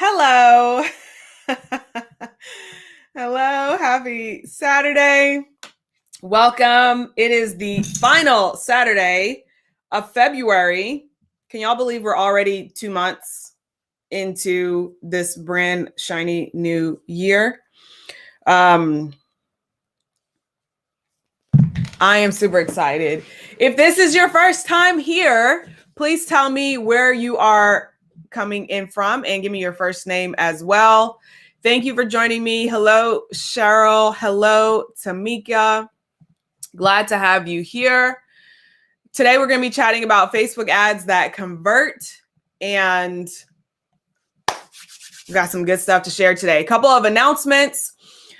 Hello. Hello. Happy Saturday. Welcome. It is the final Saturday of February. Can y'all believe we're already 2 months into this brand shiny new year? I am super excited. If this is your first time here, please tell me where you are coming in from and give me your first name as well. Thank you for joining me. Hello, Cheryl. Hello, Tamika. Glad to have you here. Today, we're going to be chatting about Facebook ads that convert, and we've got some good stuff to share today. A couple of announcements.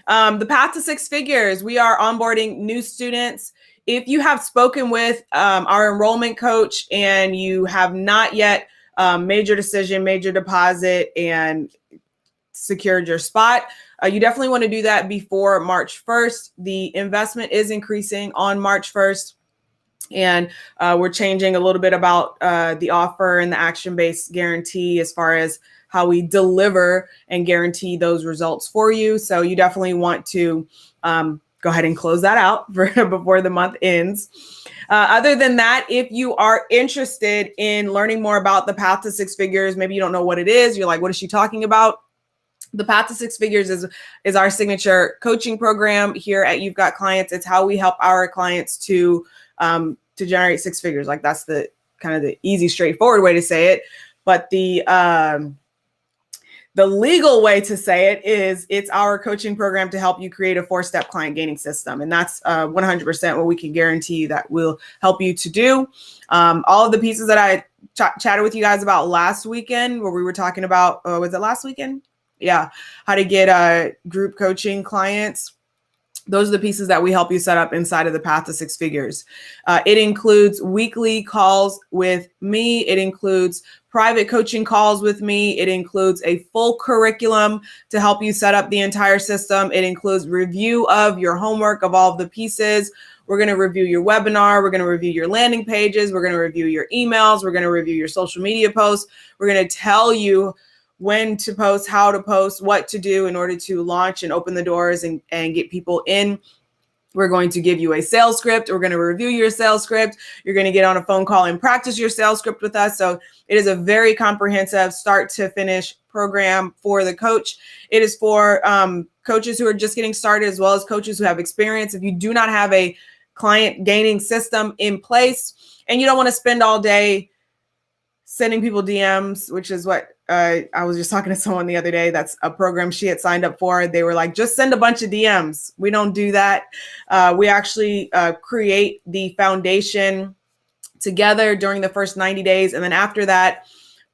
The path to six figures. We are onboarding new students. If you have spoken with our enrollment coach and you have not yet made your decision, made your deposit, and secured your spot, you definitely want to do that before March 1st. The investment is increasing on March 1st. And we're changing a little bit about the offer and the action-based guarantee as far as how we deliver and guarantee those results for you. So you definitely want to go ahead and close that out before the month ends. Other than that, if you are interested in learning more about the path to six figures, maybe you don't know what it is, you're like, what is she talking about? The Path to Six Figures is our signature coaching program here at You've Got Clients. It's how we help our clients to generate six figures. Like, that's the kind of the easy, straightforward way to say it. But the legal way to say it is it's our coaching program to help you create a 4-step client gaining system. And that's 100% what we can guarantee you that will help you to do. All of the pieces that I chatted with you guys about last weekend, where we were talking about, was it last weekend? Yeah, how to get group coaching clients. Those are the pieces that we help you set up inside of the Path to Six Figures. It includes weekly calls with me. It includes private coaching calls with me. It includes a full curriculum to help you set up the entire system. It includes review of your homework of all of the pieces. We're going to review your webinar. We're going to review your landing pages. We're going to review your emails. We're going to review your social media posts. We're going to tell you when to post, how to post, what to do in order to launch and open the doors and get people in. We're going to give you a sales script. We're going to review your sales script. You're going to get on a phone call and practice your sales script with us. So it is a very comprehensive start to finish program for the coach. It is for coaches who are just getting started, as well as coaches who have experience. If you do not have a client gaining system in place and you don't want to spend all day sending people DMs, which is what I was just talking to someone the other day. That's a program she had signed up for. They were like, just send a bunch of DMs. We don't do that. We actually create the foundation together during the first 90 days. And then after that,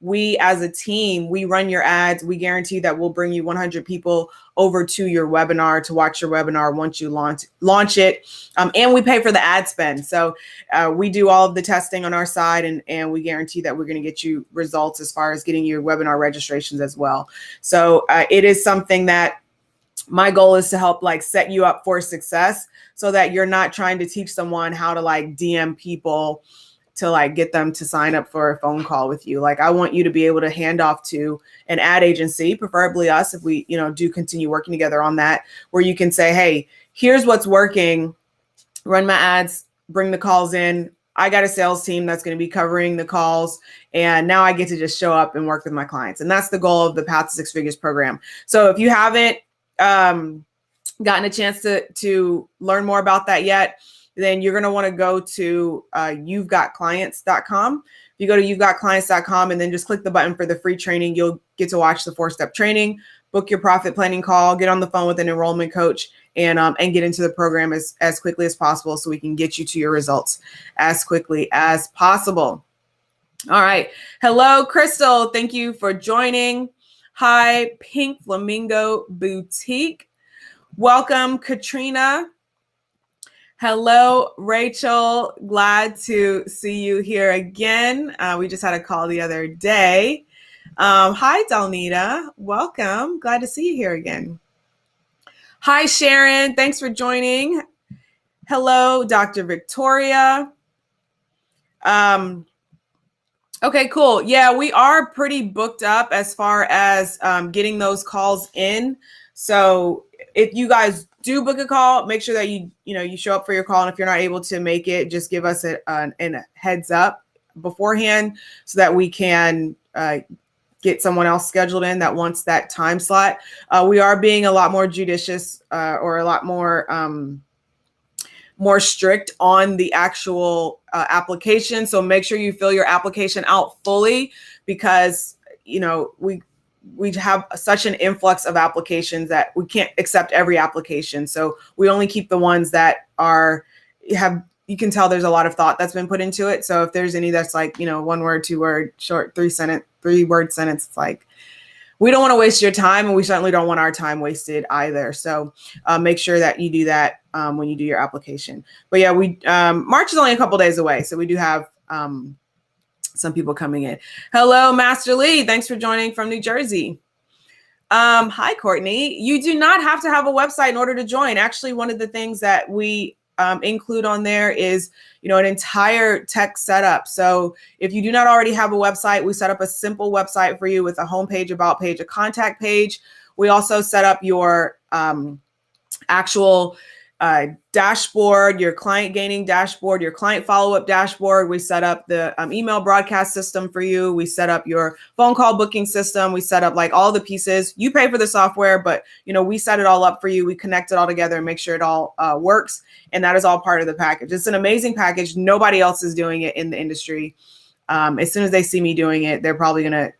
we as a team, we run your ads. We guarantee that we'll bring you 100 people over to your webinar to watch your webinar once you launch it. And we pay for the ad spend. So we do all of the testing on our side, and we guarantee that we're going to get you results as far as getting your webinar registrations as well. So it is something that my goal is to help set you up for success so that you're not trying to teach someone how to DM people to get them to sign up for a phone call with you. I want you to be able to hand off to an ad agency, preferably us, if we, do continue working together on that, where you can say, hey, here's what's working, run my ads, bring the calls in. I got a sales team that's going to be covering the calls. And now I get to just show up and work with my clients. And that's the goal of the Path to Six Figures program. So if you haven't gotten a chance to learn more about that yet, then you're going to want to go to you'vegotclients.com. If you go to you'vegotclients.com and then just click the button for the free training, you'll get to watch the 4-step training, book your profit planning call, get on the phone with an enrollment coach, and get into the program as quickly as possible so we can get you to your results as quickly as possible. All right. Hello, Crystal. Thank you for joining. Hi, Pink Flamingo Boutique. Welcome, Katrina. Hello, Rachel. Glad to see you here again. We just had a call the other day. Hi, Dalnita. Welcome. Glad to see you here again. Hi, Sharon. Thanks for joining. Hello, Dr. Victoria. Okay, cool. Yeah, we are pretty booked up as far as getting those calls in. So if you guys do book a call, make sure that you show up for your call. And if you're not able to make it, just give us a heads up beforehand so that we can get someone else scheduled in that wants that time slot. We are being a lot more judicious or a lot more strict on the actual application. So make sure you fill your application out fully because, we have such an influx of applications that we can't accept every application. So we only keep the ones that you can tell there's a lot of thought that's been put into it. So if there's any that's like, 1 word, 2 word, short, 3-word sentence, it's like, we don't want to waste your time, and we certainly don't want our time wasted either. So make sure that you do that when you do your application. But yeah, March is only a couple days away, so we do have some people coming in. Hello, Master Lee. Thanks for joining from New Jersey. Hi, Courtney. You do not have to have a website in order to join. Actually, one of the things that we include on there is, an entire tech setup. So if you do not already have a website, we set up a simple website for you with a homepage, about page, a contact page. We also set up your actual dashboard, your client gaining dashboard, your client follow-up dashboard. We set up the email broadcast system for you. We set up your phone call booking system. We set up like all the pieces. You pay for the software, but we set it all up for you. We connect it all together and make sure it all works. And that is all part of the package. It's an amazing package. Nobody else is doing it in the industry. As soon as they see me doing it, they're probably going to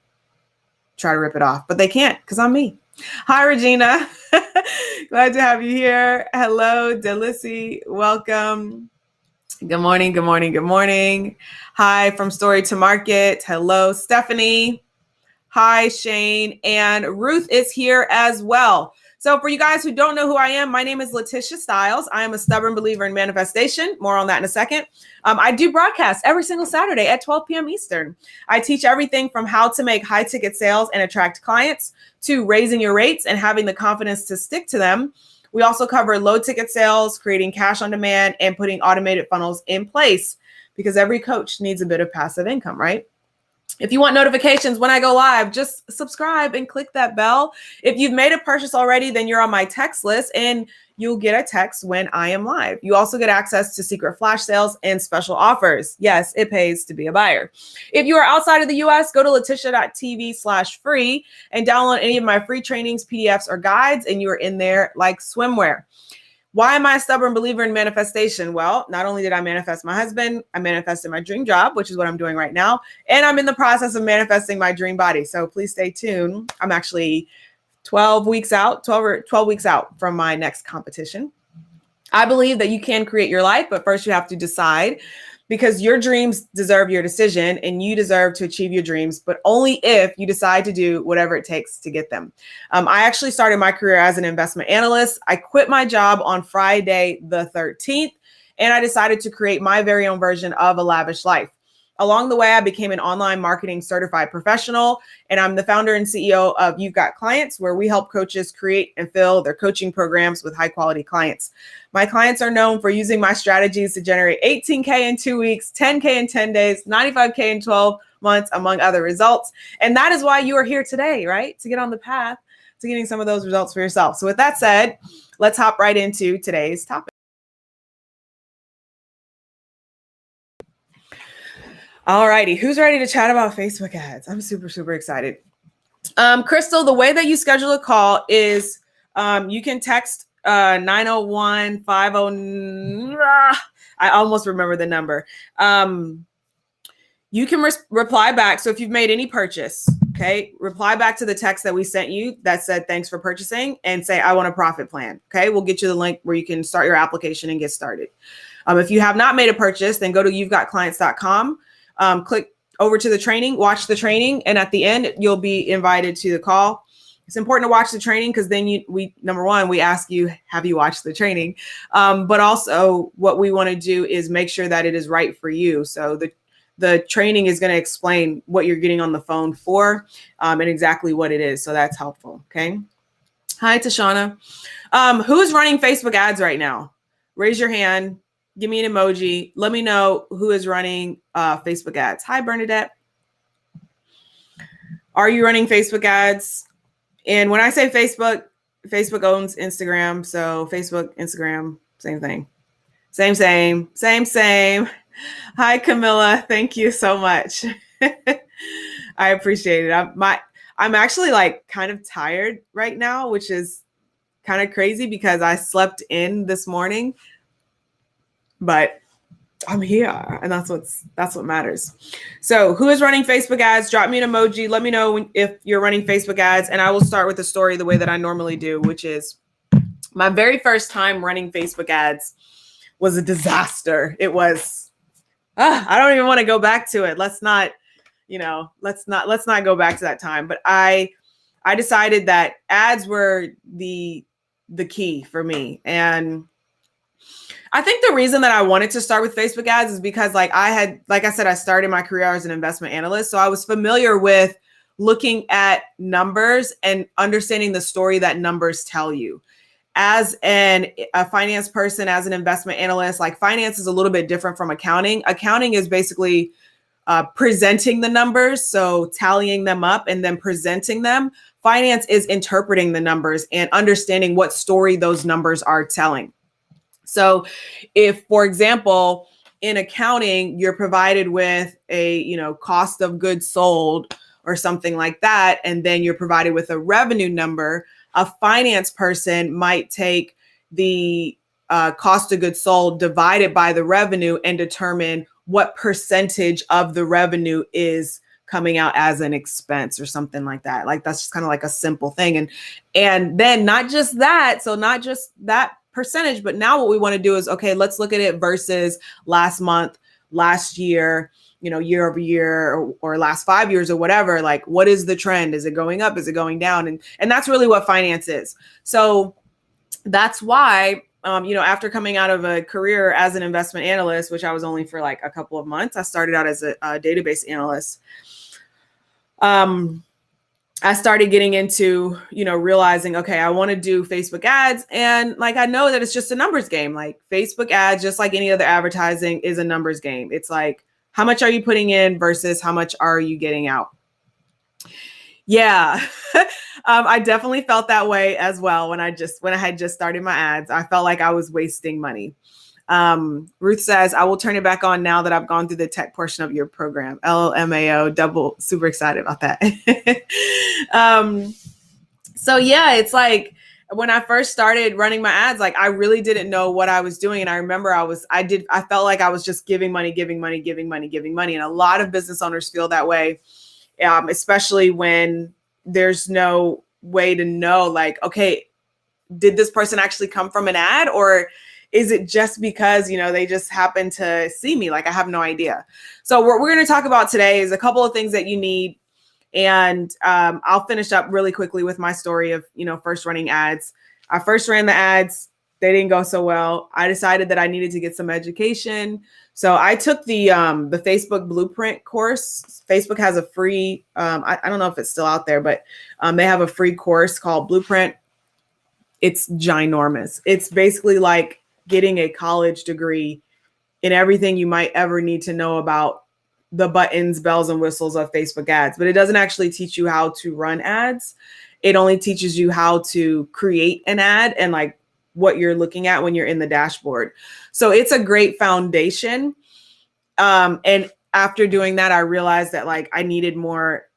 try to rip it off, but they can't because I'm me. Hi, Regina. Glad to have you here. Hello, Delicy. Welcome. Good morning. Good morning. Good morning. Hi, from Story to Market. Hello, Stephanie. Hi, Shane. And Ruth is here as well. So for you guys who don't know who I am, my name is LaTisha Styles. I am a stubborn believer in manifestation. More on that in a second. I do broadcasts every single Saturday at 12 p.m. Eastern. I teach everything from how to make high ticket sales and attract clients to raising your rates and having the confidence to stick to them. We also cover low ticket sales, creating cash on demand, and putting automated funnels in place because every coach needs a bit of passive income, right? If you want notifications when I go live, just subscribe and click that bell. If you've made a purchase already, then you're on my text list and you'll get a text when I am live. You also get access to secret flash sales and special offers. Yes, it pays to be a buyer. If you are outside of the US, go to latisha.tv/free and download any of my free trainings, PDFs, or guides, and you are in there like swimwear. Why am I a stubborn believer in manifestation? Well, not only did I manifest my husband, I manifested my dream job, which is what I'm doing right now. And I'm in the process of manifesting my dream body. So please stay tuned. I'm actually 12 weeks out from my next competition. I believe that you can create your life, but first you have to decide, because your dreams deserve your decision and you deserve to achieve your dreams, but only if you decide to do whatever it takes to get them. I actually started my career as an investment analyst. I quit my job on Friday the 13th, and I decided to create my very own version of a lavish life. Along the way, I became an online marketing certified professional, and I'm the founder and CEO of You've Got Clients, where we help coaches create and fill their coaching programs with high quality clients. My clients are known for using my strategies to generate $18K in 2 weeks, $10K in 10 days, $95K in 12 months, among other results. And that is why you are here today, right? To get on the path to getting some of those results for yourself. So with that said, let's hop right into today's topic. All righty. Who's ready to chat about Facebook ads? I'm super, super excited. Crystal, the way that you schedule a call is you can text 901-50. I almost remember the number. You can reply back. So if you've made any purchase, okay, reply back to the text that we sent you that said, thanks for purchasing, and say, I want a profit plan. Okay, we'll get you the link where you can start your application and get started. If you have not made a purchase, then go to you'vegotclients.com. Click over to the training, watch the training, and at the end, you'll be invited to the call. It's important to watch the training because then number one, we ask you, have you watched the training? But also what we want to do is make sure that it is right for you. So the training is going to explain what you're getting on the phone for and exactly what it is. So that's helpful. Okay. Hi, Tashana. Who's running Facebook ads right now? Raise your hand. Give me an emoji. Let me know who is running Facebook ads. Hi, Bernadette. Are you running Facebook ads? And when I say Facebook, Facebook owns Instagram. So Facebook, Instagram, same thing. Same. Hi, Camilla. Thank you so much. I appreciate it. I'm actually like kind of tired right now, which is kind of crazy because I slept in this morning, but I'm here, and that's what matters. So who is running Facebook ads? Drop me an emoji. Let me know if you're running Facebook ads, and I will start with the story the way that I normally do, which is my very first time running Facebook ads was a disaster. It was, I don't even want to go back to it. Let's not go back to that time. But I decided that ads were the key for me. And I think the reason that I wanted to start with Facebook ads is because like I said, I started my career as an investment analyst. So I was familiar with looking at numbers and understanding the story that numbers tell you. As a finance person, as an investment analyst, like finance is a little bit different from accounting. Accounting is basically presenting the numbers, so tallying them up and then presenting them. Finance is interpreting the numbers and understanding what story those numbers are telling. So if, for example, in accounting, you're provided with a, cost of goods sold or something like that, and then you're provided with a revenue number, a finance person might take the cost of goods sold divided by the revenue and determine what percentage of the revenue is coming out as an expense or something like that. Like that's just kind of like a simple thing. And then not just that, so not just that percentage, but now what we want to do is, okay, let's look at it versus last month, last year, year over year, or last 5 years or whatever. Like, what is the trend? Is it going up? Is it going down? And that's really what finance is. So that's why, after coming out of a career as an investment analyst, which I was only for like a couple of months, I started out as a database analyst. I started getting into, realizing, okay, I want to do Facebook ads. And like, I know that it's just a numbers game. Like Facebook ads, just like any other advertising, is a numbers game. It's like, how much are you putting in versus how much are you getting out? Yeah, I definitely felt that way as well. When I had just started my ads, I felt like I was wasting money. Ruth says, I will turn it back on now that I've gone through the tech portion of your program. LMAO, super excited about that. So yeah, it's like when I first started running my ads, like I really didn't know what I was doing. And I remember I felt like I was just giving money. And a lot of business owners feel that way, especially when there's no way to know, like, okay, did this person actually come from an ad, or is it just because, they just happen to see me? Like, I have no idea. So what we're going to talk about today is a couple of things that you need. And I'll finish up really quickly with my story of, first running ads. I first ran the ads. They didn't go so well. I decided that I needed to get some education. So I took the Facebook Blueprint course. Facebook has a free, I don't know if it's still out there, but they have a free course called Blueprint. It's ginormous. It's basically like getting a college degree in everything you might ever need to know about the buttons, bells, and whistles of Facebook ads. But it doesn't actually teach you how to run ads. It only teaches you how to create an ad and like what you're looking at when you're in the dashboard. So it's a great foundation. And after doing that, I realized that like I needed more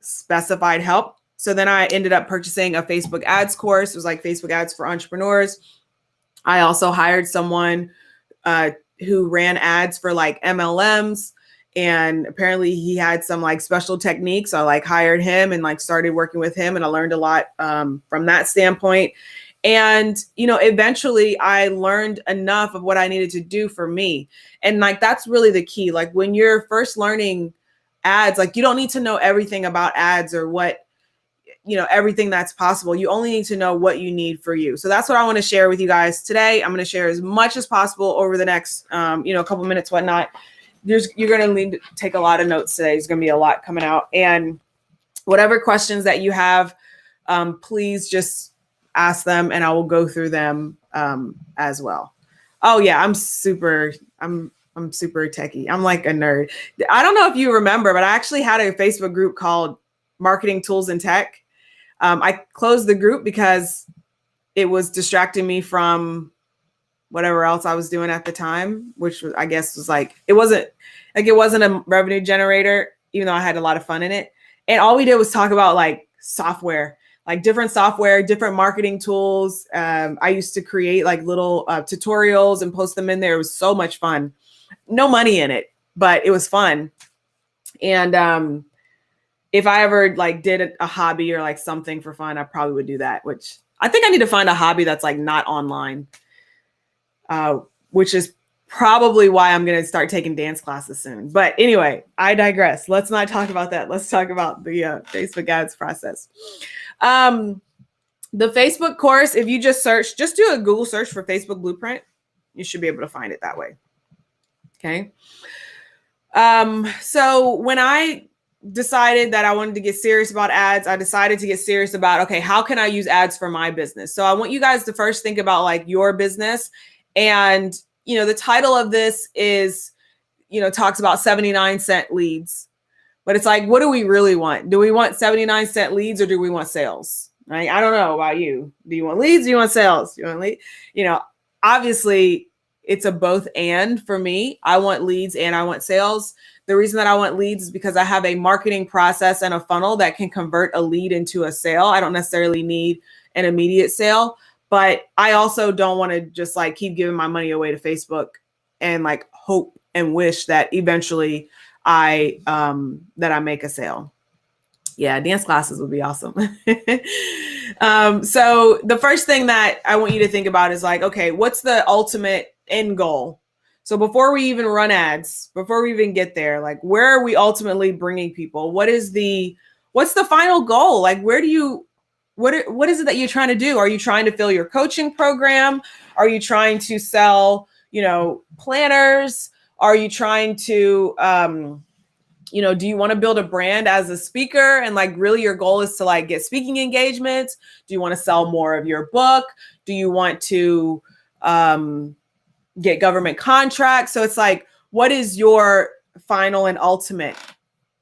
specified help. So then I ended up purchasing a Facebook ads course. It was like Facebook ads for entrepreneurs. I also hired someone who ran ads for like MLMs. And apparently he had some like special techniques. So I like hired him and like started working with him. And I learned a lot from that standpoint. And, eventually I learned enough of what I needed to do for me. And like, that's really the key. Like when you're first learning ads, like you don't need to know everything about ads or what, everything that's possible. You only need to know what you need for you. So that's what I want to share with you guys today. I'm going to share as much as possible over the next, couple minutes, whatnot. You're going to need to take a lot of notes today. There's going to be a lot coming out, and whatever questions that you have, please just ask them and I will go through them as well. Oh yeah, I'm super techie. I'm like a nerd. I don't know if you remember, but I actually had a Facebook group called marketing tools and tech. I closed the group because it was distracting me from whatever else I was doing at the time, which was, I guess, was like, it wasn't a revenue generator, even though I had a lot of fun in it. And all we did was talk about like software, like different software, different marketing tools. I used to create like little tutorials and post them in there. It was so much fun. No money in it, but it was fun. And if I ever like did a hobby or like something for fun, I probably would do that, which I think I need to find a hobby that's like not online, which is probably why I'm going to start taking dance classes soon. But anyway, I digress. Let's not talk about that. Let's talk about the Facebook ads process. The Facebook course, if you just do a Google search for Facebook Blueprint, you should be able to find it that way. Okay. So when I decided that I wanted to get serious about ads, I decided to get serious about, okay, how can I use ads for my business? So I want you guys to first think about like your business. And, the title of this is, talks about 79-cent leads, but it's like, what do we really want? Do we want 79-cent leads or do we want sales? Right? I don't know about you. Do you want leads? Do you want sales? Do you want lead? Obviously it's a both and for me. I want leads and I want sales. The reason that I want leads is because I have a marketing process and a funnel that can convert a lead into a sale. I don't necessarily need an immediate sale, but I also don't want to just like keep giving my money away to Facebook and like hope and wish that eventually I make a sale. Yeah, dance classes would be awesome. So the first thing that I want you to think about is like, okay, what's the ultimate end goal? So before we even run ads, before we even get there, like where are we ultimately bringing people? What's the final goal? Like what is it that you're trying to do? Are you trying to fill your coaching program? Are you trying to sell, planners? Are you trying to, do you want to build a brand as a speaker? And like, really your goal is to like get speaking engagements. Do you want to sell more of your book? Do you want to, get government contracts? So it's like, what is your final and ultimate?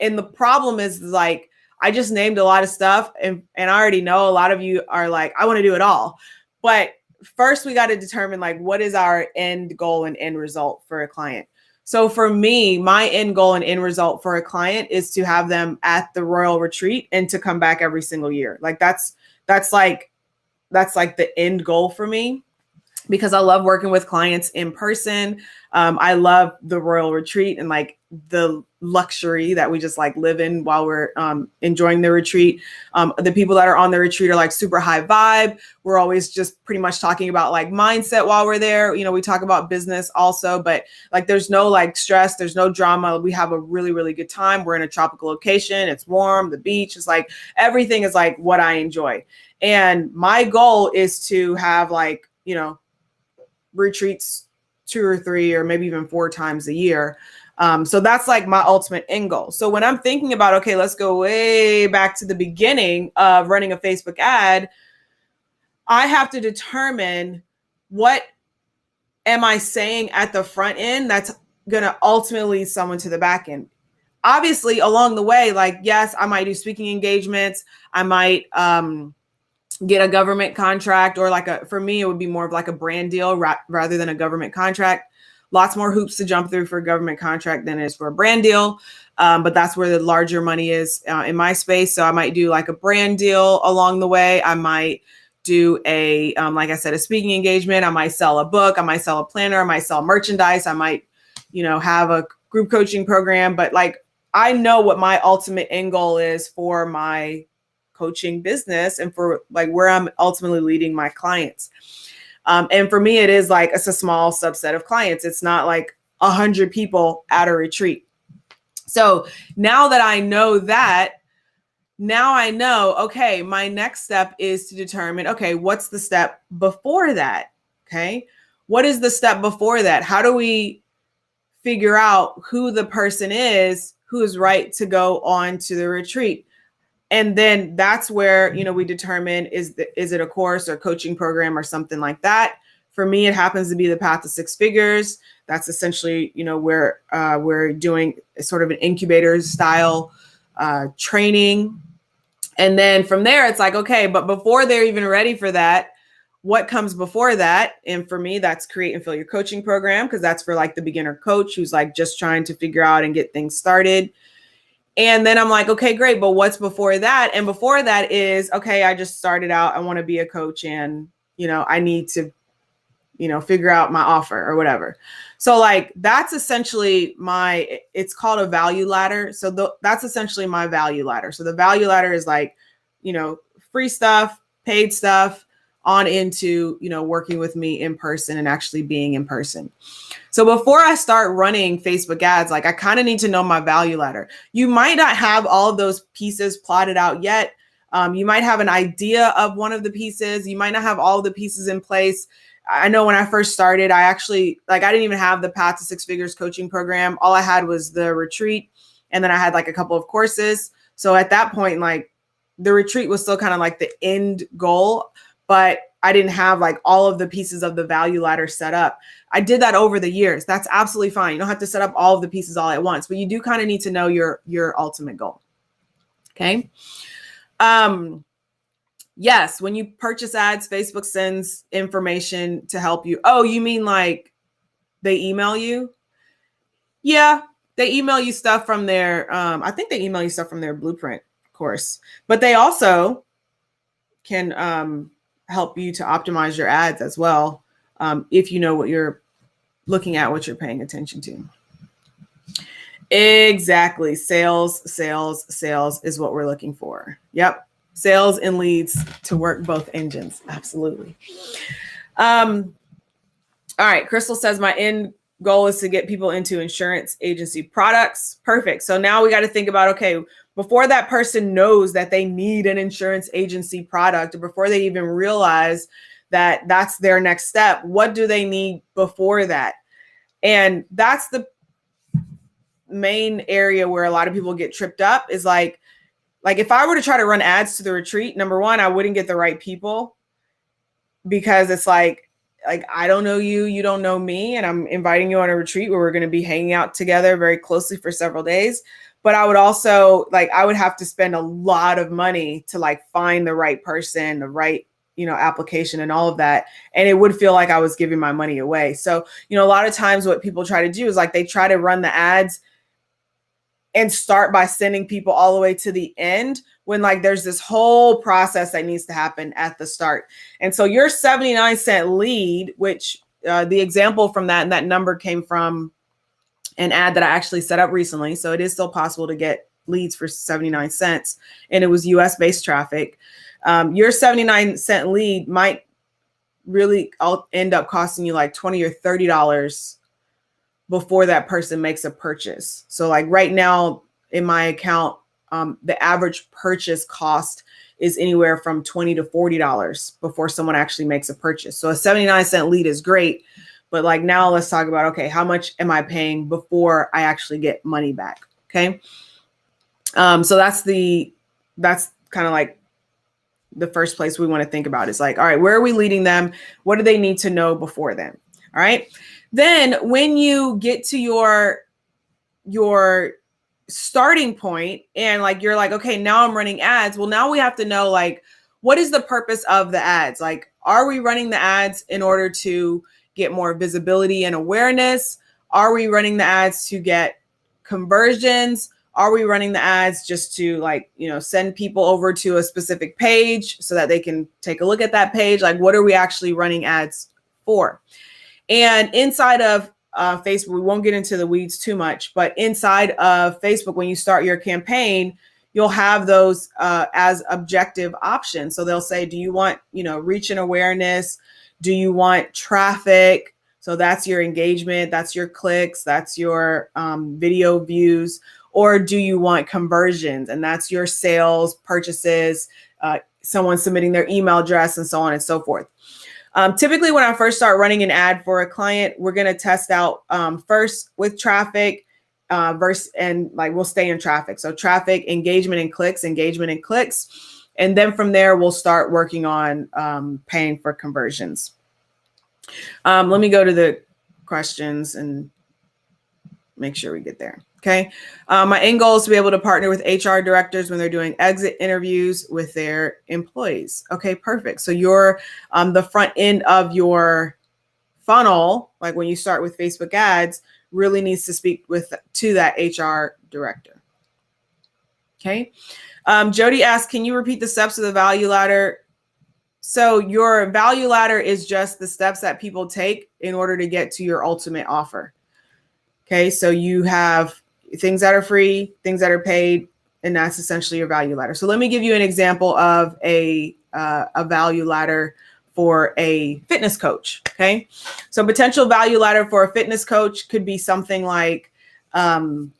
And the problem is like, I just named a lot of stuff and I already know a lot of you are like, I want to do it all. But first we got to determine like, what is our end goal and end result for a client? So for me, my end goal and end result for a client is to have them at the Royal Retreat and to come back every single year. Like that's like the end goal for me, because I love working with clients in person. I love the Royal Retreat and like the luxury that we just like live in while we're enjoying the retreat. The people that are on the retreat are like super high vibe. We're always just pretty much talking about like mindset while we're there. We talk about business also, but like there's no like stress, there's no drama. We have a really, really good time. We're in a tropical location. It's warm. The beach is like, everything is like what I enjoy. And my goal is to have like, retreats 2 or 3 or maybe even 4 times a year. So that's like my ultimate end goal. So when I'm thinking about, okay, let's go way back to the beginning of running a Facebook ad, I have to determine what am I saying at the front end that's going to ultimately lead someone to the back end. Obviously, along the way, like, yes, I might do speaking engagements. I might, get a government contract, or like for me, it would be more of like a brand deal rather than a government contract. Lots more hoops to jump through for a government contract than it is for a brand deal. But that's where the larger money is in my space. So I might do like a brand deal along the way. I might do a, like I said, a speaking engagement. I might sell a book. I might sell a planner. I might sell merchandise. I might, have a group coaching program. But like, I know what my ultimate end goal is for my coaching business and for like where I'm ultimately leading my clients. And for me, it is like, it's a small subset of clients. It's not like 100 people at a retreat. So now that I know that, now I know, okay, my next step is to determine, okay, what's the step before that? Okay. What is the step before that? How do we figure out who the person is who is right to go on to the retreat? And then that's where, we determine, is it a course or coaching program or something like that? For me, it happens to be the Path to Six Figures. That's essentially, where we're doing sort of an incubator style training And then from there, it's like, okay, but before they're even ready for that, what comes before that? And for me, that's create and fill your coaching program, because that's for like the beginner coach who's like just trying to figure out and get things started. And then I'm like, okay, great. But what's before that? And before that is, okay, I just started out. I want to be a coach, and, I need to, figure out my offer or whatever. So like, that's essentially it's called a value ladder. So that's essentially my value ladder. So the value ladder is like, free stuff, paid stuff, on into, working with me in person and actually being in person. So before I start running Facebook ads, like I kind of need to know my value ladder. You might not have all of those pieces plotted out yet. You might have an idea of one of the pieces. You might not have all of the pieces in place. I know when I first started, I didn't even have the Path to Six Figures coaching program. All I had was the retreat. And then I had like a couple of courses. So at that point, like the retreat was still kind of like the end goal, but I didn't have like all of the pieces of the value ladder set up. I did that over the years. That's absolutely fine. You don't have to set up all of the pieces all at once, but you do kind of need to know your ultimate goal. Okay. Yes, when you purchase ads, Facebook sends information to help you. Oh, you mean like they email you? Yeah, they email you stuff from their, I think they email you stuff from their blueprint course, but they also can help you to optimize your ads as well, if you know what you're looking at, what you're paying attention to. Exactly. Sales is what we're looking for. Yep. Sales and leads to work both engines. Absolutely. All right. Crystal says my end goal is to get people into insurance agency products. Perfect. So now we got to think about, okay, before that person knows that they need an insurance agency product, or before they even realize that that's their next step, what do they need before that? And that's the main area where a lot of people get tripped up, is like if I were to try to run ads to the retreat, number one, I wouldn't get the right people, because it's like I don't know you, you don't know me, and I'm inviting you on a retreat where we're going to be hanging out together very closely for several days. But I would also I would have to spend a lot of money to find the right person, the right, application and all of that. And it would feel like I was giving my money away. So, a lot of times what people try to do is they try to run the ads and start by sending people all the way to the end, when there's this whole process that needs to happen at the start. And so your 79-cent lead, which the example from that, and that number came from an ad that I actually set up recently. So it is still possible to get leads for 79 cents. And it was US based traffic. Your 79-cent lead might really end up costing you $20 or $30 before that person makes a purchase. So right now in my account, the average purchase cost is anywhere from $20 to $40 before someone actually makes a purchase. So a 79-cent lead is great, but now let's talk about, okay, how much am I paying before I actually get money back? Okay. So that's kind of the first place we want to think about, is all right, where are we leading them? What do they need to know before then? All right. Then when you get to your starting point and you're okay, now I'm running ads. Well, now we have to know what is the purpose of the ads? Are we running the ads in order to get more visibility and awareness? Are we running the ads to get conversions? Are we running the ads just to send people over to a specific page so that they can take a look at that page? What are we actually running ads for? And inside of Facebook, we won't get into the weeds too much, but inside of Facebook, when you start your campaign, you'll have those as objective options. So they'll say, do you want, reach and awareness? Do you want traffic? So that's your engagement, that's your clicks, that's your video views. Or do you want conversions? And that's your sales, purchases, someone submitting their email address, and so on and so forth. Typically, when I first start running an ad for a client, we're going to test out first with traffic and we'll stay in traffic. So traffic, engagement and clicks. And then from there, we'll start working on paying for conversions. Let me go to the questions and make sure we get there. Okay. My end goal is to be able to partner with HR directors when they're doing exit interviews with their employees. Okay, perfect. So you're the front end of your funnel, like when you start with Facebook ads, really needs to speak to that HR director. Okay. Jody asked, can you repeat the steps of the value ladder? So your value ladder is just the steps that people take in order to get to your ultimate offer. Okay. So you have things that are free, things that are paid, and that's essentially your value ladder. So let me give you an example of a value ladder for a fitness coach. Okay. So potential value ladder for a fitness coach could be something like downloadable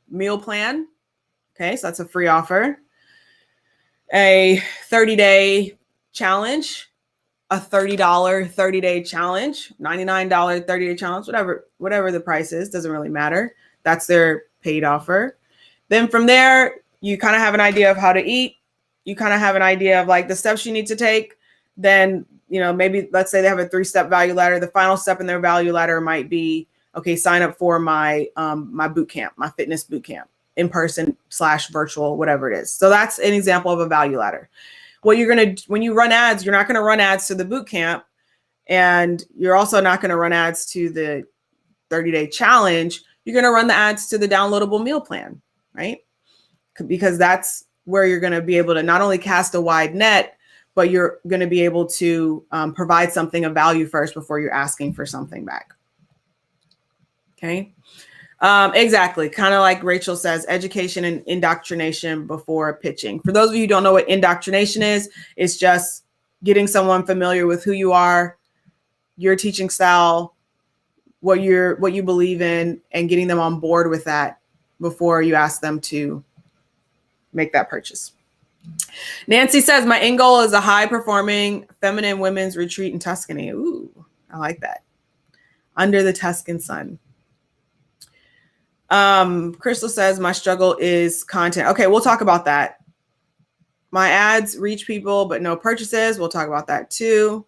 meal plan. Okay. So that's a free offer. A 30-day challenge, a $30 30-day challenge, $99 30-day challenge, whatever the price is, doesn't really matter. That's their paid offer. Then from there, you kind of have an idea of how to eat. You kind of have an idea of like the steps you need to take. Then, maybe let's say they have a 3-step value ladder. The final step in their value ladder might be, okay, sign up for my my boot camp, my fitness boot camp, in person / virtual, whatever it is. So that's an example of a value ladder. What you're going to, when you run ads, you're not going to run ads to the boot camp, and you're also not going to run ads to the 30-day challenge. You're going to run the ads to the downloadable meal plan, right? Because that's where you're going to be able to not only cast a wide net, but you're going to be able to provide something of value first before you're asking for something back. Okay. Exactly. Kind of like Rachel says, education and indoctrination before pitching. For those of you who don't know what indoctrination is, it's just getting someone familiar with who you are, your teaching style, what you believe in, and getting them on board with that before you ask them to make that purchase. Nancy says, my end goal is a high performing feminine women's retreat in Tuscany. Ooh, I like that. Under the Tuscan sun. Crystal says, my struggle is content. Okay, we'll talk about that. My ads reach people, but no purchases. We'll talk about that too.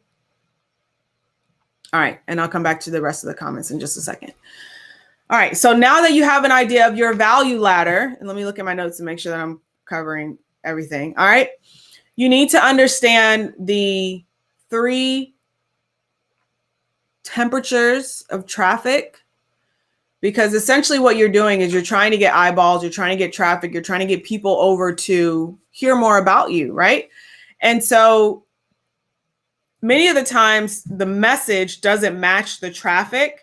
All right, and I'll come back to the rest of the comments in just a second. All right, so now that you have an idea of your value ladder, and let me look at my notes and make sure that I'm covering everything. All right, you need to understand the 3 temperatures of traffic. Because essentially what you're doing is you're trying to get eyeballs, you're trying to get traffic, you're trying to get people over to hear more about you, right? And so many of the times the message doesn't match the traffic.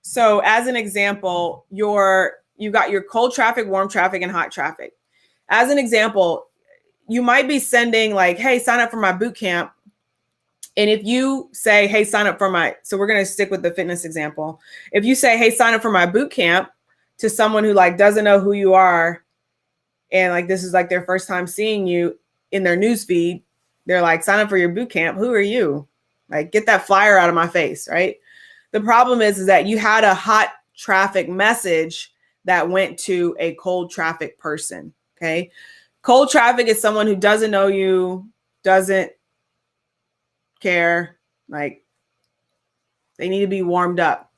So as an example, you got your cold traffic, warm traffic, and hot traffic. As an example, you might be sending like, hey, sign up for my boot camp. And if you say, hey, sign up for so we're going to stick with the fitness example. If you say, hey, sign up for my boot camp to someone who like doesn't know who you are, and like this is like their first time seeing you in their newsfeed, they're like, sign up for your boot camp. Who are you? Like, get that flyer out of my face, right? The problem is that you had a hot traffic message that went to a cold traffic person, okay? Cold traffic is someone who doesn't know you, doesn't care, like they need to be warmed up.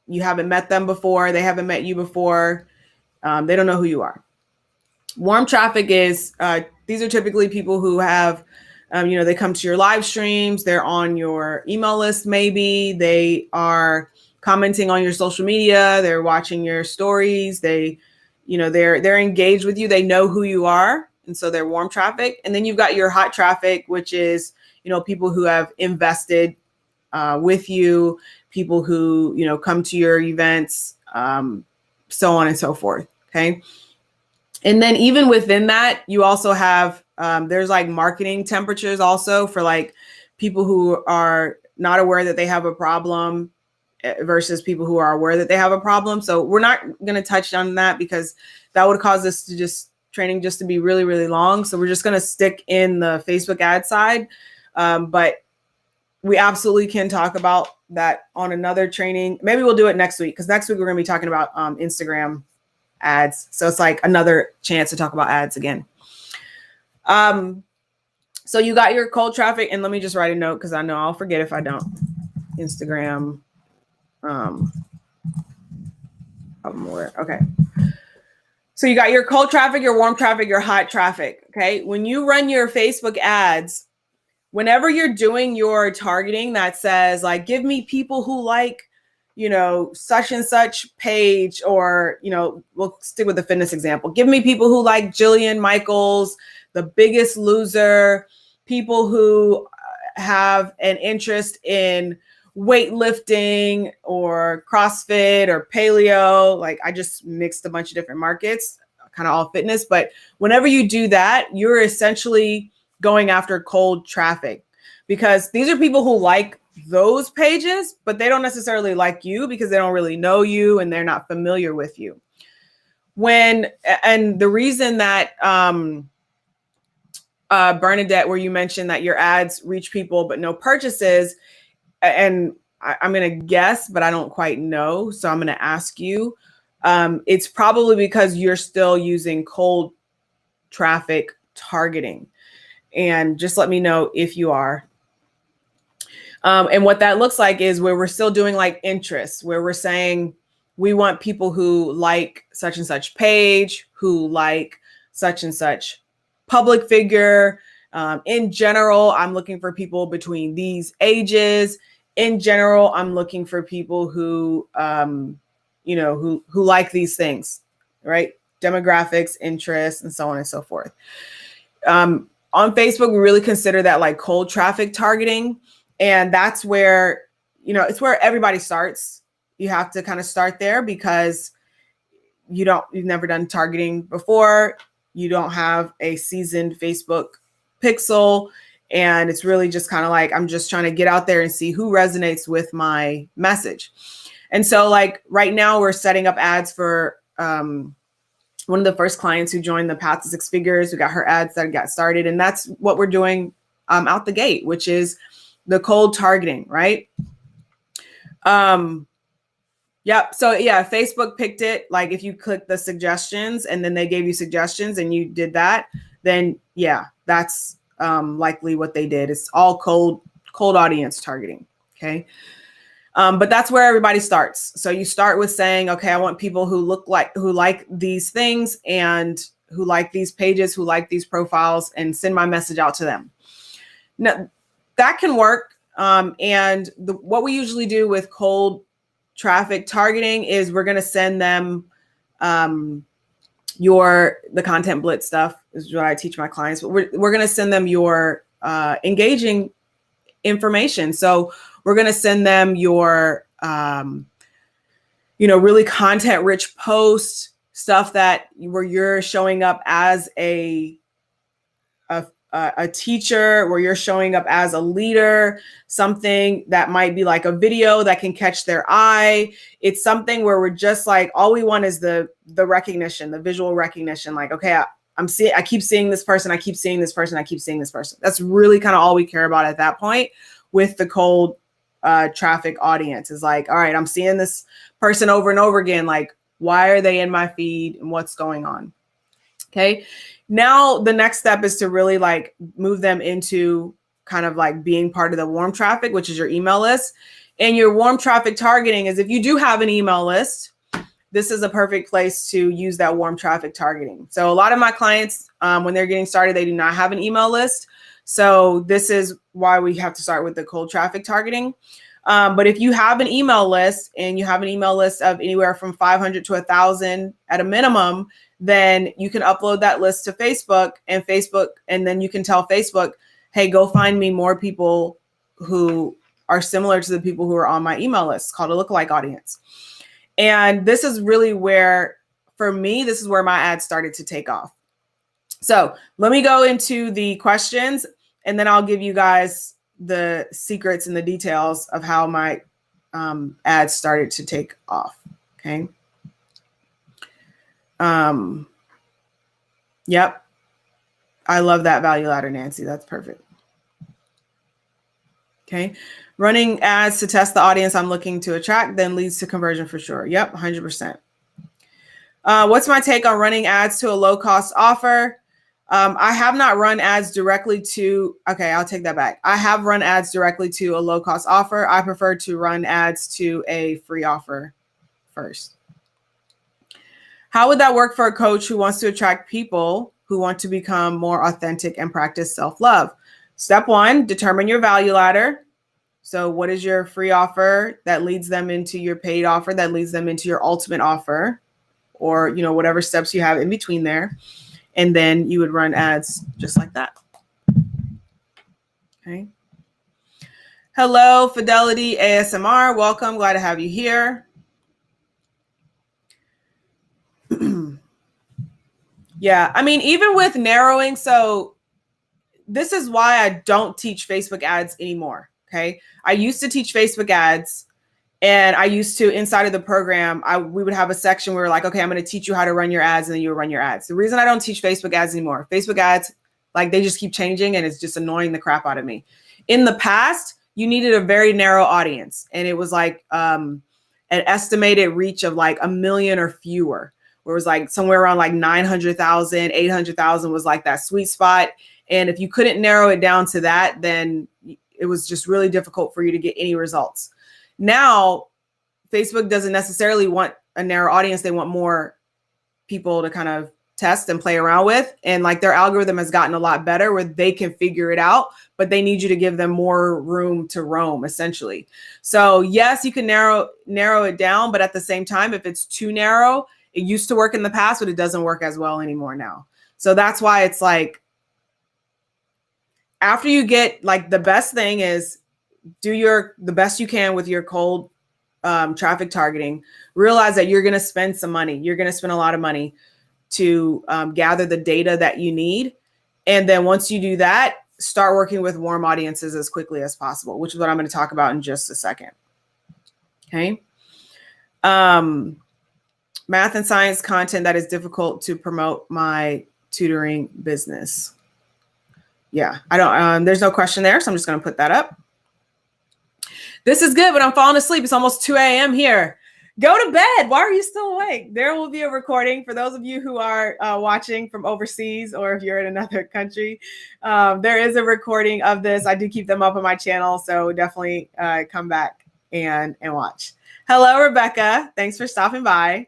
You haven't met them before. They haven't met you before. They don't know who you are. Warm traffic is, these are typically people who have, they come to your live streams. They're on your email list. Maybe they are commenting on your social media. They're watching your stories. They're engaged with you. They know who you are. And so they're warm traffic. And then you've got your hot traffic, which is, people who have invested with you, people who, come to your events, so on and so forth. Okay. And then even within that, you also have, there's like marketing temperatures also for like people who are not aware that they have a problem versus people who are aware that they have a problem. So we're not going to touch on that because that would cause us to training to be really, really long. So we're just going to stick in the Facebook ad side. But we absolutely can talk about that on another training. Maybe we'll do it next week because next week we're going to be talking about Instagram ads. So it's like another chance to talk about ads again. So you got your cold traffic, and let me just write a note because I know I'll forget if I don't. Instagram more. Okay. So you got your cold traffic, your warm traffic, your hot traffic. Okay. When you run your Facebook ads, whenever you're doing your targeting that says like, give me people who like, such and such page, or, we'll stick with the fitness example. Give me people who like Jillian Michaels, The Biggest Loser, people who have an interest in weightlifting or CrossFit or paleo. Like I just mixed a bunch of different markets, kind of all fitness. But whenever you do that, you're essentially going after cold traffic, because these are people who like those pages, but they don't necessarily like you because they don't really know you and they're not familiar with you. And the reason that Bernadette, where you mentioned that your ads reach people but no purchases, and I'm going to guess, but I don't quite know. So I'm going to ask you, it's probably because you're still using cold traffic targeting. And just let me know if you are. And what that looks like is where we're still doing like interests, where we're saying we want people who like such and such page, who like such and such public figure. In general, I'm looking for people between these ages. In general, I'm looking for people who, who like these things, right? Demographics, interests, and so on and so forth. On Facebook, we really consider that like cold traffic targeting. And that's where, it's where everybody starts. You have to kind of start there because you've never done targeting before. You don't have a seasoned Facebook pixel. And it's really just kind of like, I'm just trying to get out there and see who resonates with my message. And so like right now we're setting up ads for one of the first clients who joined the Path to Six Figures. We got her ads that got started. And that's what we're doing out the gate, which is the cold targeting, right? Yep. So yeah, Facebook picked it. Like if you click the suggestions and then they gave you suggestions and you did that, then yeah, that's likely what they did. It's all cold audience targeting. Okay. But that's where everybody starts. So you start with saying, okay, I want people who like these things and who like these pages, who like these profiles, and send my message out to them. Now that can work. And what we usually do with cold traffic targeting is we're going to send them the content blitz stuff is what I teach my clients, but we're going to send them your engaging information. So we're going to send them your, really content rich posts, stuff where you're showing up as a teacher, where you're showing up as a leader, something that might be like a video that can catch their eye. It's something where we're just like, all we want is the recognition, the visual recognition. Like, okay, I keep seeing this person. I keep seeing this person. I keep seeing this person. That's really kind of all we care about at that point with the cold traffic audience is like, all right, I'm seeing this person over and over again. Like, why are they in my feed and what's going on? Okay. Now the next step is to really like move them into kind of like being part of the warm traffic, which is your email list. And your warm traffic targeting is if you do have an email list, this is a perfect place to use that warm traffic targeting. So a lot of my clients, when they're getting started, they do not have an email list. So this is why we have to start with the cold traffic targeting. But if you have an email list and you have an email list of anywhere from 500 to 1,000 at a minimum, then you can upload that list to Facebook, and then you can tell Facebook, hey, go find me more people who are similar to the people who are on my email list. It's called a lookalike audience. And this is really where, for me, this is where my ads started to take off. So let me go into the questions, and then I'll give you guys the secrets and the details of how my ads started to take off. Okay. Yep. I love that value ladder, Nancy. That's perfect. Okay. Running ads to test the audience I'm looking to attract then leads to conversion for sure. Yep. 100%. What's my take on running ads to a low cost offer? I have not run ads directly to, okay, I'll take that back. I have run ads directly to a low cost offer. I prefer to run ads to a free offer first. How would that work for a coach who wants to attract people who want to become more authentic and practice self-love? Step 1, determine your value ladder. So what is your free offer that leads them into your paid offer that leads them into your ultimate offer, or, you know, whatever steps you have in between there. And then you would run ads just like that. Okay. Hello, Fidelity ASMR. Welcome. Glad to have you here. Yeah, I mean, even with narrowing, so this is why I don't teach Facebook ads anymore. Okay. I used to teach Facebook ads, and I used to, inside of the program, we would have a section where we're like, okay, I'm going to teach you how to run your ads, and then you would run your ads. The reason I don't teach Facebook ads anymore, Facebook ads, like, they just keep changing, and it's just annoying the crap out of me. In the past, you needed a very narrow audience, and it was like an estimated reach of like 1 million or fewer, where it was like somewhere around like 900,000, 800,000 was like that sweet spot. And if you couldn't narrow it down to that, then it was just really difficult for you to get any results. Now, Facebook doesn't necessarily want a narrow audience. They want more people to kind of test and play around with. And like, their algorithm has gotten a lot better where they can figure it out, but they need you to give them more room to roam, essentially. So yes, you can narrow it down, but at the same time, if it's too narrow, it used to work in the past, but it doesn't work as well anymore now. So that's why it's like, after you get, like, the best thing is do the best you can with your cold traffic targeting. Realize that you're going to spend some money. You're going to spend a lot of money to gather the data that you need. And then once you do that, start working with warm audiences as quickly as possible, which is what I'm going to talk about in just a second. Okay. Math and science content that is difficult to promote my tutoring business. Yeah, I don't, there's no question there. So I'm just going to put that up. This is good, but I'm falling asleep. It's almost 2 a.m. here. Go to bed. Why are you still awake? There will be a recording for those of you who are watching from overseas, or if you're in another country. There is a recording of this. I do keep them up on my channel, so definitely come back and watch. Hello, Rebecca. Thanks for stopping by.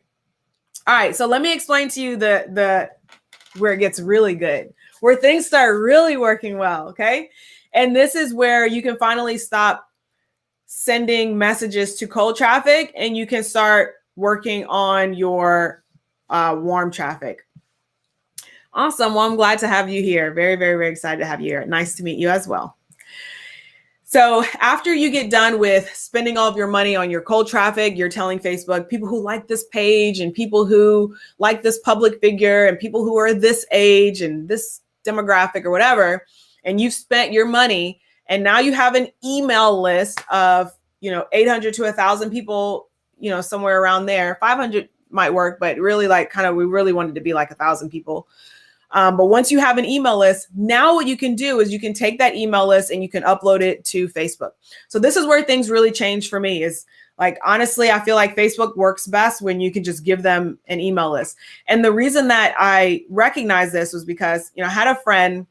All right, so let me explain to you the where it gets really good, where things start really working well, okay? And this is where you can finally stop sending messages to cold traffic, and you can start working on your warm traffic. Awesome. Well, I'm glad to have you here. Very, very, very excited to have you here. Nice to meet you as well. So after you get done with spending all of your money on your cold traffic, you're telling Facebook, people who like this page and people who like this public figure and people who are this age and this demographic or whatever, and you've spent your money, and now you have an email list of, 800 to 1,000 people, somewhere around there. 500 might work, but really, like, we really wanted to be like 1,000 people. But once you have an email list, now what you can do is you can take that email list and you can upload it to Facebook. So this is where things really change for me, is like, honestly, I feel like Facebook works best when you can just give them an email list. And the reason that I recognize this was because, I had a friend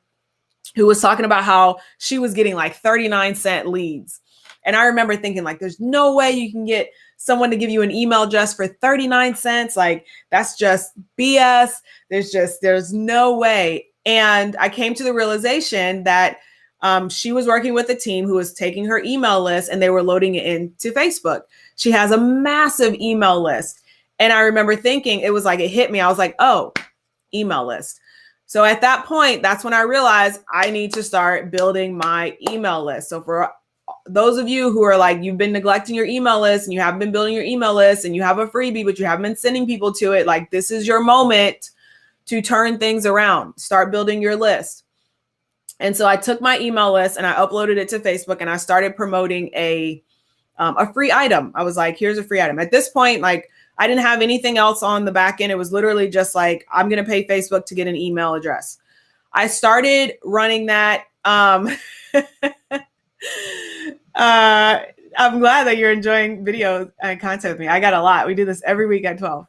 who was talking about how she was getting like 39-cent leads. And I remember thinking, like, there's no way you can get someone to give you an email just for 39 cents. Like, that's just BS. There's no way. And I came to the realization that she was working with a team who was taking her email list and they were loading it into Facebook. She has a massive email list. And I remember thinking, it was like, it hit me. I was like, oh, email list. So at that point, that's when I realized I need to start building my email list. So for those of you who are like, you've been neglecting your email list and you haven't been building your email list and you have a freebie, but you haven't been sending people to it, like, this is your moment to turn things around. Start building your list. And so I took my email list and I uploaded it to Facebook and I started promoting a free item. I was like, here's a free item. At this point, like, I didn't have anything else on the back end. It was literally just like, I'm going to pay Facebook to get an email address. I started running that. I'm glad that you're enjoying video and content with me. I got a lot. We do this every week at 12.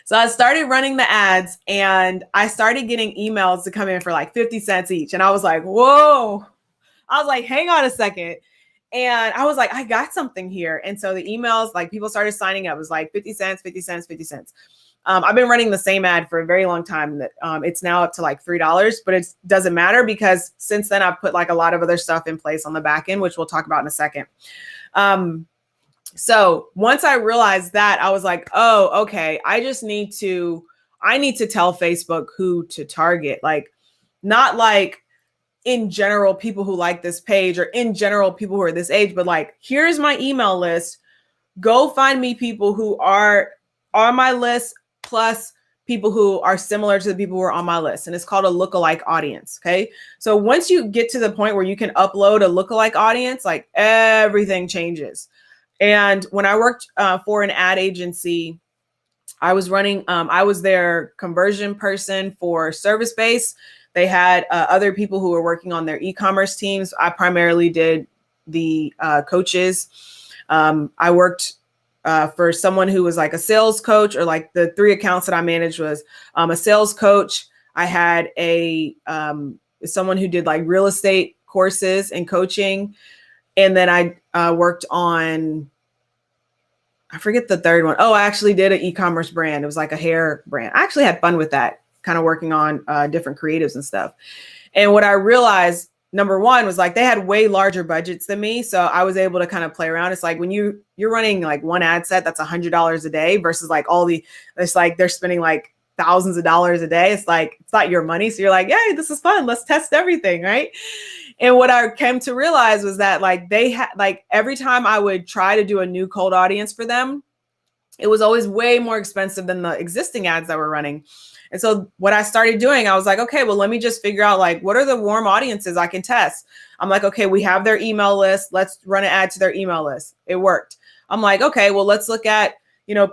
So I started running the ads and I started getting emails to come in for like 50 cents each. And I was like, whoa. I was like, hang on a second. And I was like, I got something here. And so the emails, like, people started signing up. It was like 50 cents, 50 cents, 50 cents. I've been running the same ad for a very long time. That it's now up to like $3, but it doesn't matter because since then I've put like a lot of other stuff in place on the back end, which we'll talk about in a second. So once I realized that, I was like, oh, okay, I need to tell Facebook who to target. Like, not like in general people who like this page or in general people who are this age, but like, here's my email list. Go find me people who are on my list plus people who are similar to the people who are on my list. And it's called a lookalike audience. Okay. So once you get to the point where you can upload a lookalike audience, like everything changes. And when I worked for an ad agency, I was running, I was their conversion person for service base. They had other people who were working on their e-commerce teams. I primarily did the coaches. I worked for someone who was like a sales coach, or like the 3 accounts that I managed was a sales coach. I had someone who did like real estate courses and coaching. And then I worked on, I forget the third one. Oh, I actually did an e-commerce brand. It was like a hair brand. I actually had fun with that, kind of working on different creatives and stuff. And what I realized, number one, was like they had way larger budgets than me. So I was able to kind of play around. It's like when you're running like one ad set that's $100 a day versus like it's like they're spending like thousands of dollars a day. It's like, it's not your money. So you're like, yay, this is fun. Let's test everything. Right. And what I came to realize was that like they had, like every time I would try to do a new cold audience for them, it was always way more expensive than the existing ads that were running. And so what I started doing, I was like, okay, well, let me just figure out like, what are the warm audiences I can test? I'm like, okay, we have their email list. Let's run an ad to their email list. It worked. I'm like, okay, well, let's look at,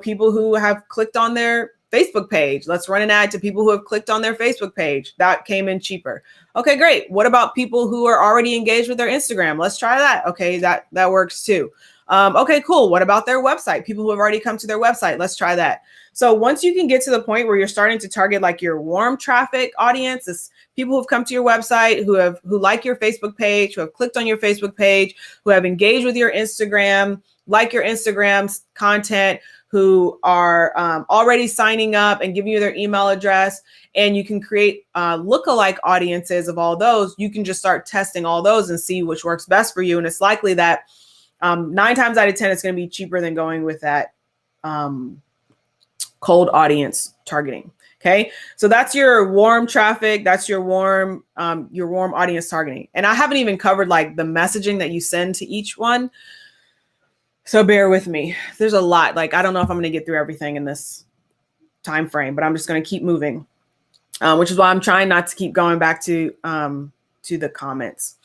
people who have clicked on their Facebook page. Let's run an ad to people who have clicked on their Facebook page. That came in cheaper. Okay, great. What about people who are already engaged with their Instagram? Let's try that. Okay, that works too. Okay, cool. What about their website? People who have already come to their website. Let's try that. So once you can get to the point where you're starting to target like your warm traffic audience, is people who've come to your website, who like your Facebook page, who have clicked on your Facebook page, who have engaged with your Instagram, like your Instagram's content, who are already signing up and giving you their email address, and you can create lookalike audiences of all those. You can just start testing all those and see which works best for you. And it's likely that 9 times out of 10, it's going to be cheaper than going with that cold audience targeting. Okay. So that's your warm traffic. That's your warm audience targeting. And I haven't even covered like the messaging that you send to each one. So bear with me. There's a lot. Like, I don't know if I'm going to get through everything in this time frame, but I'm just going to keep moving, which is why I'm trying not to keep going back to the comments.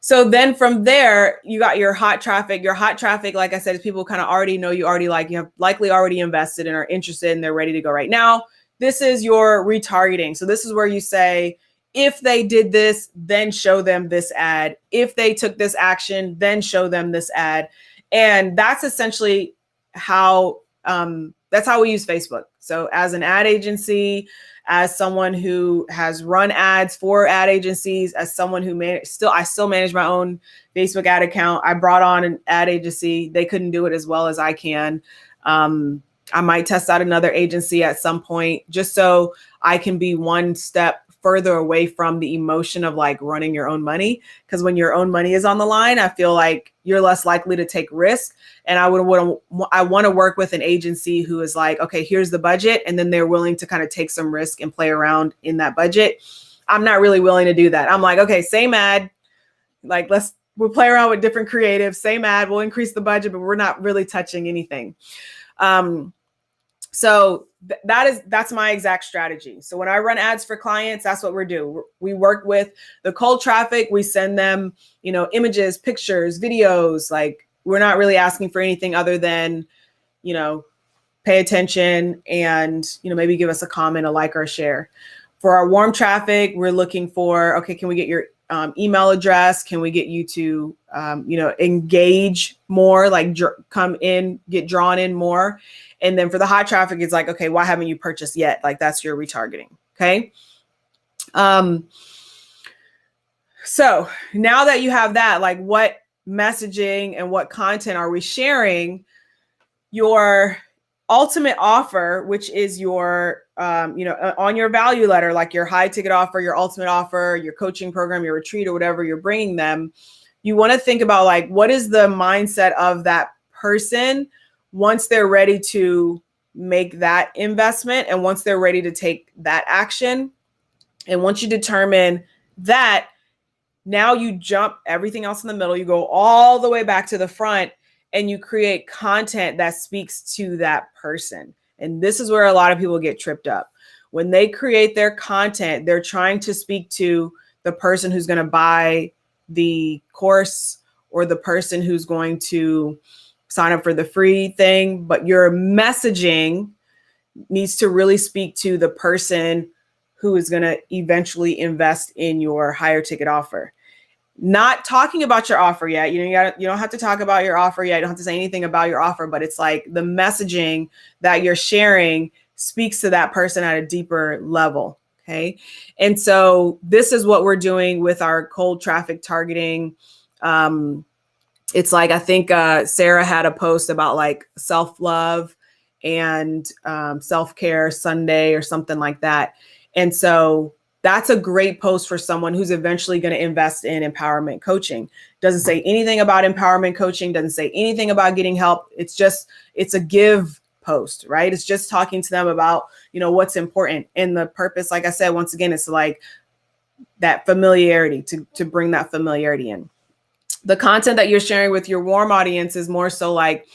So then from there, you got your hot traffic. Your hot traffic, like I said, is people kind of already know you, already like, you have likely already invested and are interested and they're ready to go right now. This is your retargeting. So this is where you say, if they did this, then show them this ad. If they took this action, then show them this ad. And that's essentially how we use Facebook. So as an ad agency, as someone who has run ads for ad agencies, as someone who I still manage my own Facebook ad account. I brought on an ad agency. They couldn't do it as well as I can. I might test out another agency at some point just so I can be one step further away from the emotion of like running your own money. Because when your own money is on the line, I feel like you're less likely to take risk. And I want to work with an agency who is like, okay, here's the budget. And then they're willing to kind of take some risk and play around in that budget. I'm not really willing to do that. I'm like, okay, same ad. Like, we'll play around with different creatives, same ad, we'll increase the budget, but we're not really touching anything. So that's my exact strategy. So when I run ads for clients, that's what we do. We work with the cold traffic. We send them, images, pictures, videos. Like, we're not really asking for anything other than, pay attention and, maybe give us a comment, a like, or a share. For our warm traffic, we're looking for, okay, can we get your email address? Can we get you to, engage more, like come in, get drawn in more? And then for the hot traffic, it's like, okay, why haven't you purchased yet? Like, that's your retargeting. Okay. So now that you have that, like, what messaging and what content are we sharing? ultimate offer, which is your, on your value letter, like your high ticket offer, your ultimate offer, your coaching program, your retreat, or whatever you're bringing them, you want to think about like, what is the mindset of that person once they're ready to make that investment and once they're ready to take that action. And once you determine that, now you jump everything else in the middle, you go all the way back to the front and you create content that speaks to that person. And this is where a lot of people get tripped up. When they create their content, they're trying to speak to the person who's going to buy the course or the person who's going to sign up for the free thing, but your messaging needs to really speak to the person who is going to eventually invest in your higher ticket offer. Not talking about your offer yet. You don't have to talk about your offer yet. You don't have to say anything about your offer, but it's like the messaging that you're sharing speaks to that person at a deeper level. Okay. And so this is what we're doing with our cold traffic targeting. It's like, I think Sarah had a post about like self-love and self-care Sunday or something like that. And so that's a great post for someone who's eventually going to invest in empowerment coaching. Doesn't say anything about empowerment coaching, doesn't say anything about getting help. It's a give post, right? It's just talking to them about, what's important. And the purpose, like I said, once again, it's like that familiarity, to bring that familiarity in. The content that you're sharing with your warm audience is more so like,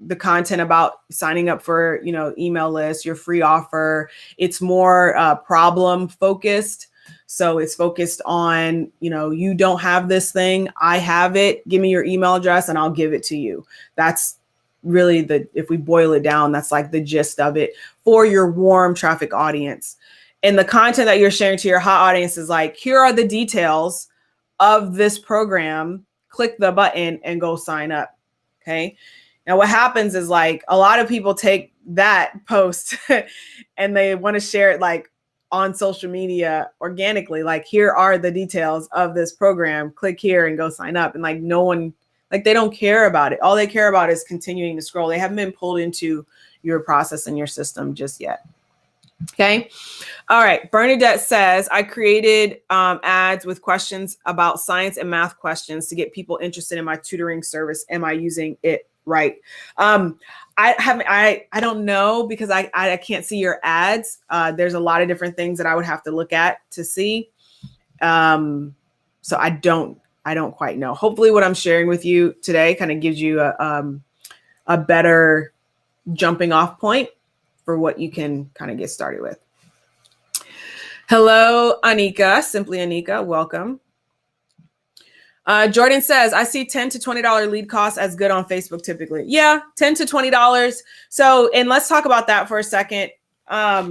the content about signing up for, email lists, your free offer. It's more problem focused. So it's focused on, you don't have this thing. I have it. Give me your email address and I'll give it to you. That's really if we boil it down, that's like the gist of it for your warm traffic audience. And the content that you're sharing to your hot audience is like, here are the details of this program. Click the button and go sign up. Okay. Now, what happens is like a lot of people take that post and they want to share it like on social media organically. Like, here are the details of this program. Click here and go sign up. And like no one, like they don't care about it. All they care about is continuing to scroll. They haven't been pulled into your process and your system just yet. Okay. All right. Bernadette says, I created ads with questions about science and math questions to get people interested in my tutoring service. Am I using it right? I don't know because I can't see your ads. There's a lot of different things that I would have to look at to see. So I don't quite know. Hopefully what I'm sharing with you today kind of gives you a better jumping off point for what you can kind of get started with. Hello, Anika, Simply Anika, welcome. Jordan says, I see $10 to $20 lead costs as good on Facebook typically. Yeah, $10 to $20. So, and let's talk about that for a second. A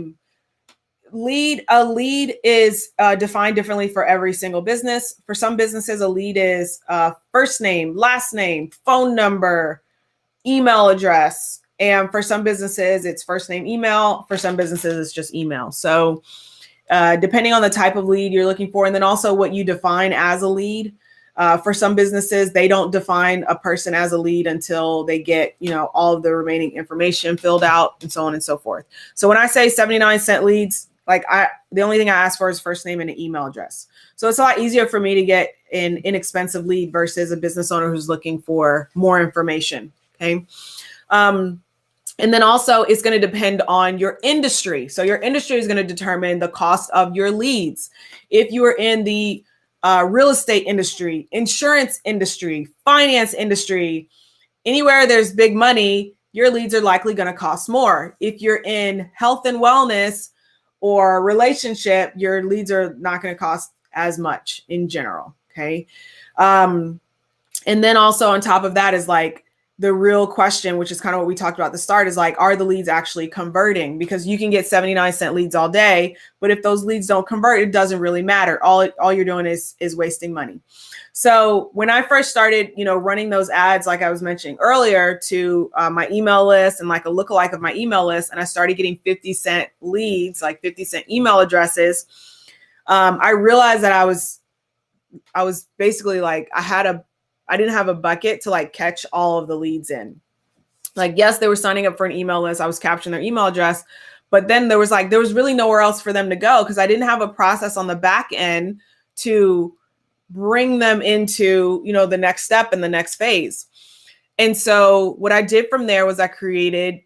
lead is defined differently for every single business. For some businesses, a lead is first name, last name, phone number, email address. And for some businesses, it's first name, email. For some businesses, it's just email. So depending on the type of lead you're looking for, and then also what you define as a lead. For some businesses, they don't define a person as a lead until they get, all of the remaining information filled out and so on and so forth. So when I say 79-cent leads, like the only thing I ask for is first name and an email address. So it's a lot easier for me to get an inexpensive lead versus a business owner who's looking for more information. Okay. And then also it's going to depend on your industry. So your industry is going to determine the cost of your leads. If you are in the real estate industry, insurance industry, finance industry, anywhere there's big money, your leads are likely going to cost more. If you're in health and wellness or relationship, your leads are not going to cost as much in general. Okay. And then also on top of that is like the real question, which is kind of what we talked about at the start, is like, are the leads actually converting? Because you can get 79-cent leads all day, but if those leads don't convert, it doesn't really matter. All you're doing is wasting money. So when I first started, running those ads, like I was mentioning earlier, to my email list and like a lookalike of my email list, and I started getting 50-cent leads, like 50-cent email addresses, I realized that I was basically like, I didn't have a bucket to like catch all of the leads in. Like, yes, they were signing up for an email list. I was capturing their email address, but then there was really nowhere else for them to go because I didn't have a process on the back end to bring them into, the next step and the next phase. And so what I did from there was I created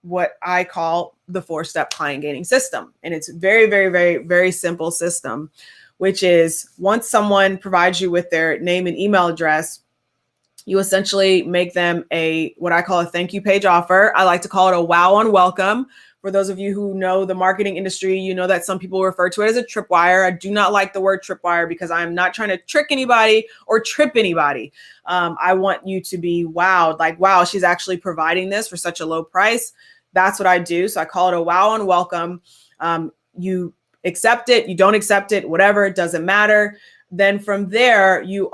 what I call the 4-step client gaining system. And it's very, very, very, very simple system, which is once someone provides you with their name and email address, you essentially make them what I call a thank you page offer. I like to call it a wow on welcome. For those of you who know the marketing industry, you know that some people refer to it as a tripwire. I do not like the word tripwire because I'm not trying to trick anybody or trip anybody. I want you to be wowed, like, wow, she's actually providing this for such a low price. That's what I do. So I call it a wow on welcome. You accept it, you don't accept it, whatever, it doesn't matter. Then from there, you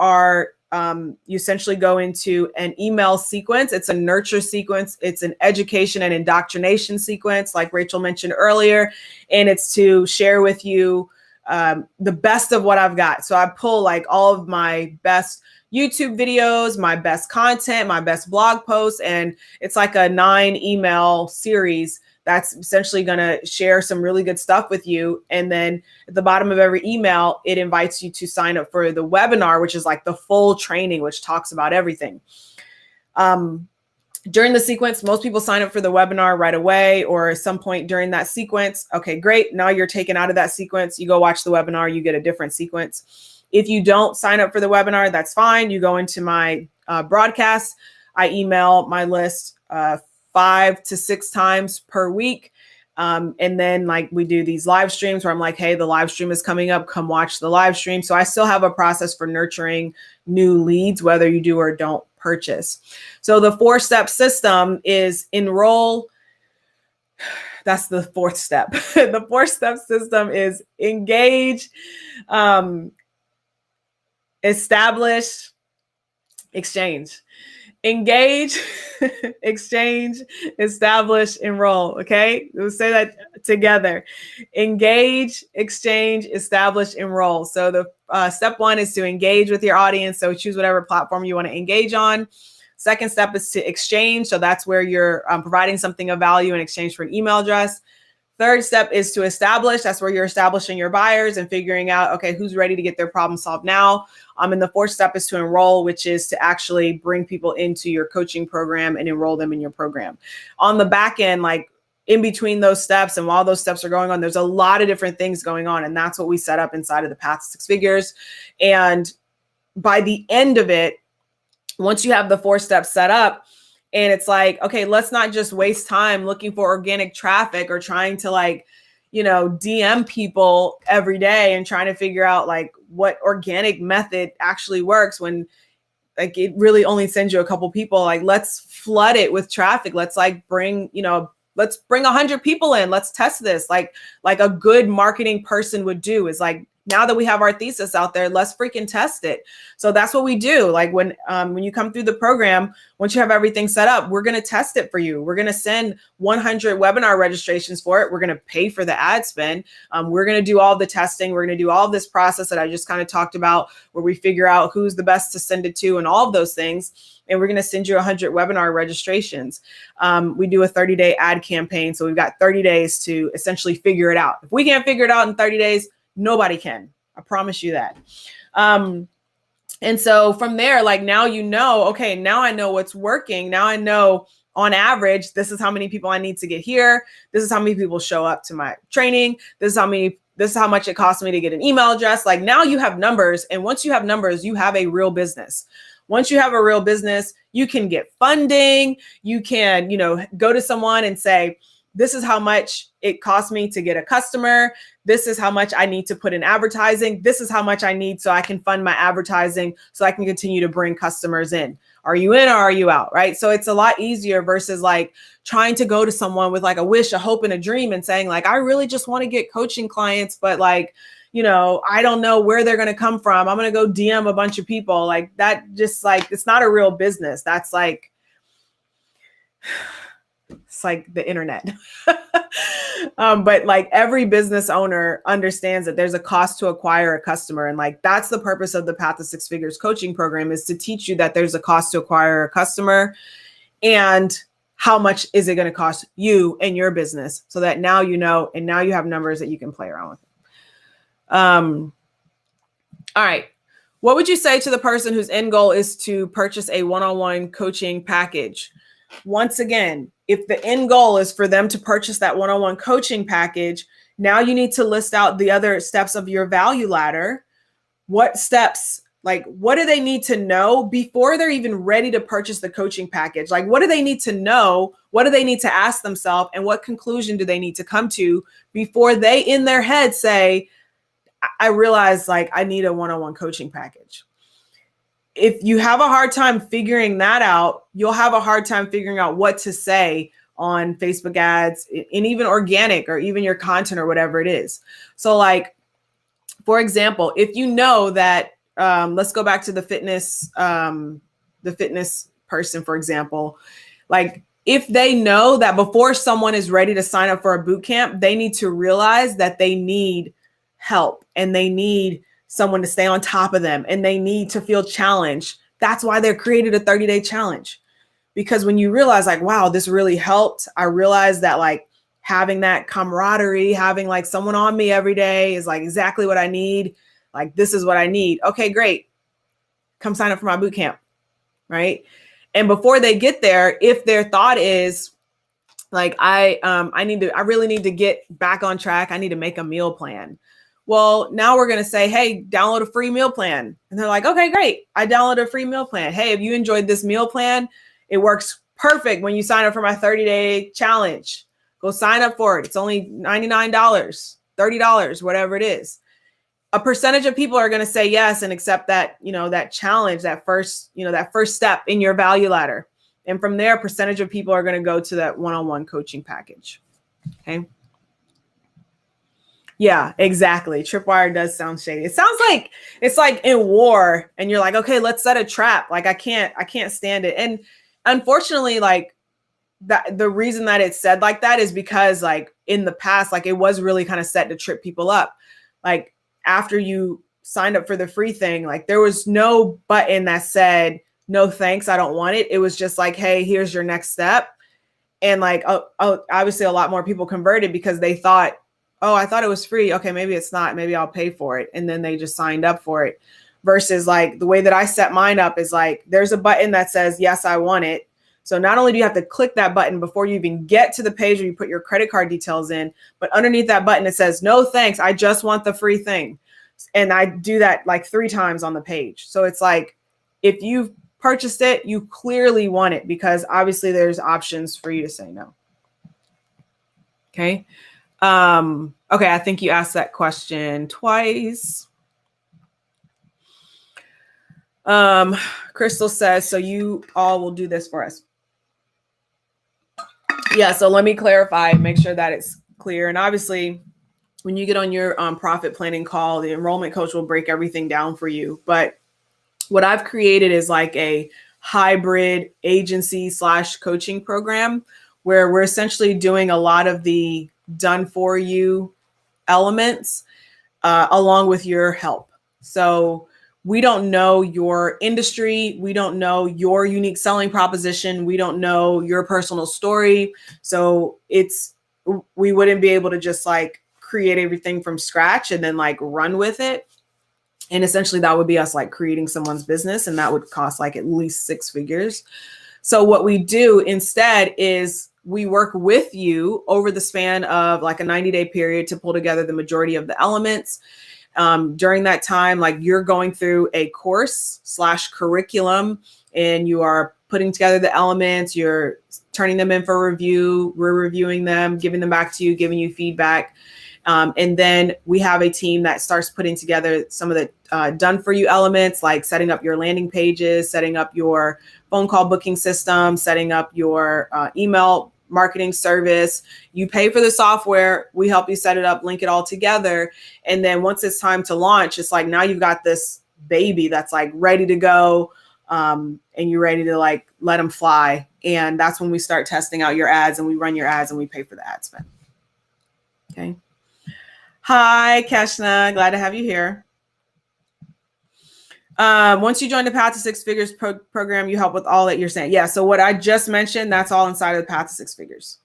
essentially go into an email sequence. It's a nurture sequence. It's an education and indoctrination sequence, like Rachel mentioned earlier. And it's to share with you the best of what I've got. So I pull like all of my best YouTube videos, my best content, my best blog posts, and it's like a 9 email series that's essentially going to share some really good stuff with you. And then at the bottom of every email, it invites you to sign up for the webinar, which is like the full training, which talks about everything. During the sequence, most people sign up for the webinar right away or at some point during that sequence. Okay, great. Now you're taken out of that sequence. You go watch the webinar, you get a different sequence. If you don't sign up for the webinar, that's fine. You go into my broadcast. I email my list 5 to 6 times per week. And then like we do these live streams where I'm like, hey, the live stream is coming up. Come watch the live stream. So I still have a process for nurturing new leads, whether you do or don't purchase. So the 4-step system is enroll. That's the 4th step. The 4-step system is engage, establish, exchange. Engage, exchange, establish, enroll. Okay, we'll say that together. Engage, exchange, establish, enroll. So the step 1 is to engage with your audience. So choose whatever platform you want to engage on. Second step is to exchange. So that's where you're providing something of value in exchange for an email address. Third step is to establish. That's where you're establishing your buyers and figuring out, okay, who's ready to get their problem solved now. And the 4th step is to enroll, which is to actually bring people into your coaching program and enroll them in your program. On the back end, like in between those steps and while those steps are going on, there's a lot of different things going on. And that's what we set up inside of the Path to 6 Figures. And by the end of it, once you have the 4 steps set up, and it's like, okay, let's not just waste time looking for organic traffic or trying to like, DM people every day and trying to figure out like what organic method actually works when like it really only sends you a couple people. Like, let's flood it with traffic. Let's like let's bring 100 people in. Let's test this. Like a good marketing person would do is like, now that we have our thesis out there, let's freaking test it. So that's what we do. Like when you come through the program, once you have everything set up, we're going to test it for you. We're going to send 100 webinar registrations for it. We're going to pay for the ad spend. We're going to do all the testing. We're going to do all this process that I just kind of talked about, where we figure out who's the best to send it to and all of those things. And we're going to send you 100 webinar registrations. We do a 30-day ad campaign. So we've got 30 days to essentially figure it out. If we can't figure it out in 30 days, nobody can. I promise you that. And so from there, like now, okay, now I know what's working. Now I know on average, this is how many people I need to get here. This is how many people show up to my training. This is how much it costs me to get an email address. Like now you have numbers. And once you have numbers, you have a real business. Once you have a real business, you can get funding. You can, go to someone and say, this is how much it costs me to get a customer. This is how much I need to put in advertising. This is how much I need so I can fund my advertising so I can continue to bring customers in. Are you in or are you out? Right. So it's a lot easier versus like trying to go to someone with like a wish, a hope, and a dream and saying like, I really just want to get coaching clients, but like, I don't know where they're going to come from. I'm going to go DM a bunch of people like that. Just like, it's not a real business. That's like, it's like the internet. But like every business owner understands that there's a cost to acquire a customer. And like, that's the purpose of the Path to 6 Figures coaching program, is to teach you that there's a cost to acquire a customer. And how much is it going to cost you and your business, so that now you know, and now you have numbers that you can play around with. All right. What would you say to the person whose end goal is to purchase a one-on-one coaching package? Once again, if the end goal is for them to purchase that one-on-one coaching package, now you need to list out the other steps of your value ladder. What steps, like what do they need to know before they're even ready to purchase the coaching package? Like what do they need to know? What do they need to ask themselves? And what conclusion do they need to come to before they in their head say, I realize like I need a one-on-one coaching package? If you have a hard time figuring that out, you'll have a hard time figuring out what to say on Facebook ads and even organic or even your content or whatever it is. So like, for example, if you know that, let's go back to the fitness person, for example, like if they know that before someone is ready to sign up for a boot camp, they need to realize that they need help and they need someone to stay on top of them and they need to feel challenged. That's why they're created a 30-day challenge. Because when you realize like, wow, this really helped, I realized that like having that camaraderie, having like someone on me every day is like exactly what I need. Like, this is what I need. Okay, great. Come sign up for my boot camp, right? And before they get there, if their thought is like, I really need to get back on track. I need to make a meal plan. Well, now we're going to say, hey, download a free meal plan. And they're like, okay, great. I downloaded a free meal plan. Hey, if you enjoyed this meal plan, it works perfect when you sign up for my 30-day challenge. Go sign up for it. It's only $99, $30, whatever it is. A percentage of people are going to say yes and accept that, that challenge, that first step in your value ladder. And from there, a percentage of people are going to go to that one-on-one coaching package. Okay. Yeah, exactly. Tripwire does sound shady. It sounds like it's like in war and you're like, okay, let's set a trap. Like I can't stand it. And unfortunately, like that, the reason that it's said like that is because like in the past, like it was really kind of set to trip people up. Like after you signed up for the free thing, like there was no button that said, no, thanks, I don't want it. It was just like, hey, here's your next step. And like, obviously a lot more people converted because they thought, oh, I thought it was free. Okay, maybe it's not. Maybe I'll pay for it. And then they just signed up for it. Versus like the way that I set mine up is like, there's a button that says, yes, I want it. So not only do you have to click that button before you even get to the page where you put your credit card details in, but underneath that button, it says, no, thanks. I just want the free thing. And I do that like 3 times on the page. So it's like, if you've purchased it, you clearly want it because obviously there's options for you to say no. Okay. Okay, I think you asked that question twice. Crystal says, so you all will do this for us. Yeah, so let me clarify, make sure that it's clear. And obviously, when you get on your profit planning call, the enrollment coach will break everything down for you. But what I've created is like a hybrid agency / coaching program where we're essentially doing a lot of the done for you elements along with your help. So we don't know your industry. We don't know your unique selling proposition. We don't know your personal story. So we wouldn't be able to just like create everything from scratch and then like run with it. And essentially that would be us like creating someone's business, and that would cost like at least 6 figures. So what we do instead is we work with you over the span of like a 90-day period to pull together the majority of the elements. During that time, like you're going through a course / curriculum and you are putting together the elements, you're turning them in for review, we're reviewing them, giving them back to you, giving you feedback. And then we have a team that starts putting together some of the done for you elements, like setting up your landing pages, setting up your phone call booking system, setting up your email marketing service. You pay for the software. We help you set it up, link it all together. And then once it's time to launch, it's like, now you've got this baby that's like ready to go. And you're ready to like let them fly. And that's when we start testing out your ads, and we run your ads and we pay for the ad spend. Okay. Hi, Keshna. Glad to have you here. Once you join the Path to Six Figures program, you help with all that you're saying. Yeah. So what I just mentioned, that's all inside of the Path to Six Figures.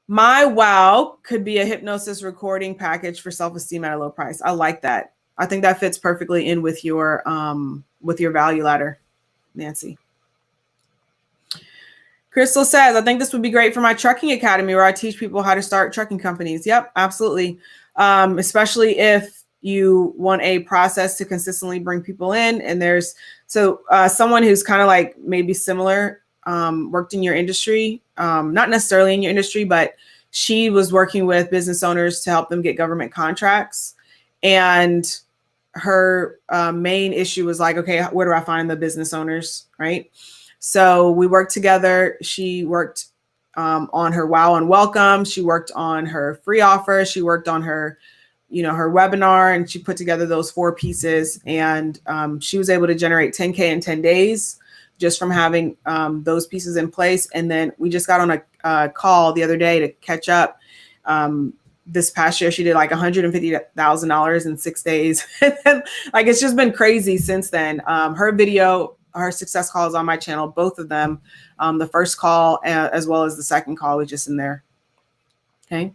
My wow could be a hypnosis recording package for self-esteem at a low price. I like that. I think that fits perfectly in with your value ladder, Nancy. Crystal says, I think this would be great for my trucking academy where I teach people how to start trucking companies. Yep, absolutely. Especially if you want a process to consistently bring people in. And there's someone who's kind of like maybe similar, worked in your industry, not necessarily in your industry, but she was working with business owners to help them get government contracts. And her main issue was like, okay, where do I find the business owners, right? So we worked together. She worked on her wow and welcome. She worked on her free offer. She worked on her, her webinar, and she put together those 4 pieces. And she was able to generate 10K in 10 days just from having those pieces in place. And then we just got on a call the other day to catch up. This past year, she did like $150,000 in 6 days. Like, it's just been crazy since then. Her success call is on my channel, both of them. The first call as well as the second call was just in there. Okay.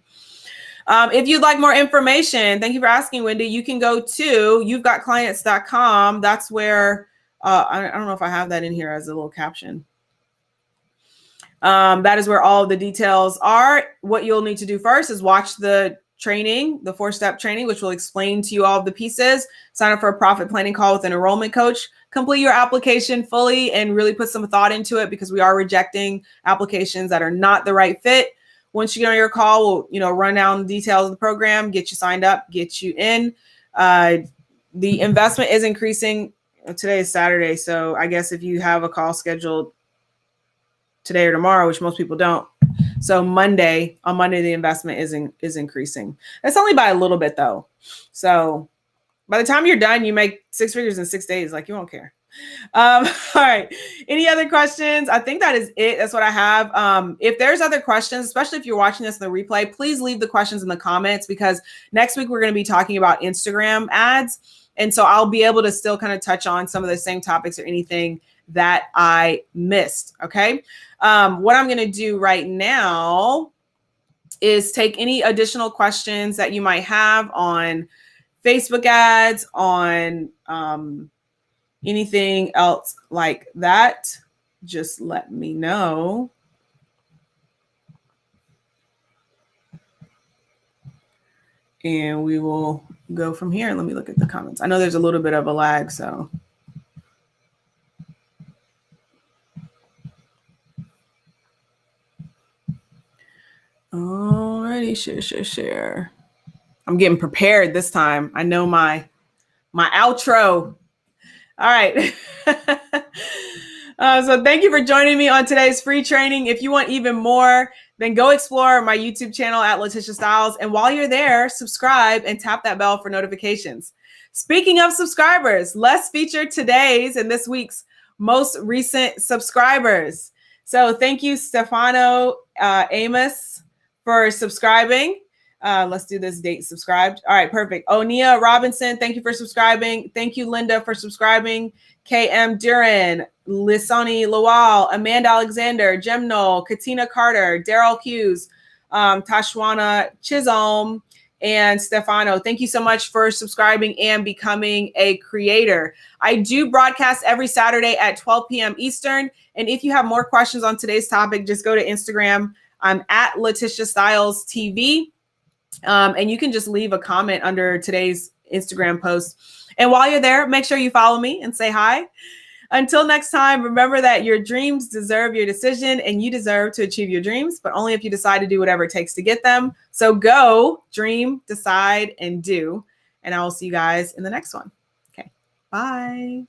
If you'd like more information, thank you for asking, Wendy. You can go to you'vegotclients.com. That's where, I don't know if I have that in here as a little caption. That is where all of the details are. What you'll need to do first is watch the training, the 4-step training, which will explain to you all of the pieces. Sign up for a profit planning call with an enrollment coach. Complete your application fully and really put some thought into it, because we are rejecting applications that are not the right fit. Once you get on your call, we'll run down the details of the program, get you signed up, get you in. The investment is increasing. Today is Saturday, so I guess if you have a call scheduled today or tomorrow, which most people don't. So on Monday, the investment is increasing. It's only by a little bit though. So by the time you're done, you make 6 figures in 6 days. Like, you won't care. All right. Any other questions? I think that is it. That's what I have. If there's other questions, especially if you're watching this in the replay, please leave the questions in the comments, because next week we're going to be talking about Instagram ads. And so I'll be able to still kind of touch on some of the same topics or anything that I missed. Okay. What I'm going to do right now is take any additional questions that you might have on Facebook ads, on anything else like that. Just let me know. And we will go from here. Let me look at the comments. I know there's a little bit of a lag, so. Alrighty, share. I'm getting prepared this time. I know my outro. All right. So thank you for joining me on today's free training. If you want even more, then go explore my YouTube channel at LaTisha Styles. And while you're there, subscribe and tap that bell for notifications. Speaking of subscribers, let's feature today's and this week's most recent subscribers. So thank you, Stefano Amos, for subscribing. Let's do this date subscribed. All right, perfect. Onia Robinson, thank you for subscribing. Thank you, Linda, for subscribing. KM Duran, Lisani Lawal, Amanda Alexander, Jem Knoll, Katina Carter, Daryl Hughes, Tashwana Chisholm, and Stefano. Thank you so much for subscribing and becoming a creator. I do broadcast every Saturday at 12 p.m. Eastern. And if you have more questions on today's topic, just go to Instagram. I'm at LaTisha Styles TV. And you can just leave a comment under today's Instagram post. And while you're there, make sure you follow me and say hi. Until next time, remember that your dreams deserve your decision, and you deserve to achieve your dreams, but only if you decide to do whatever it takes to get them. So go, dream, decide, and do. And I will see you guys in the next one. Okay, bye.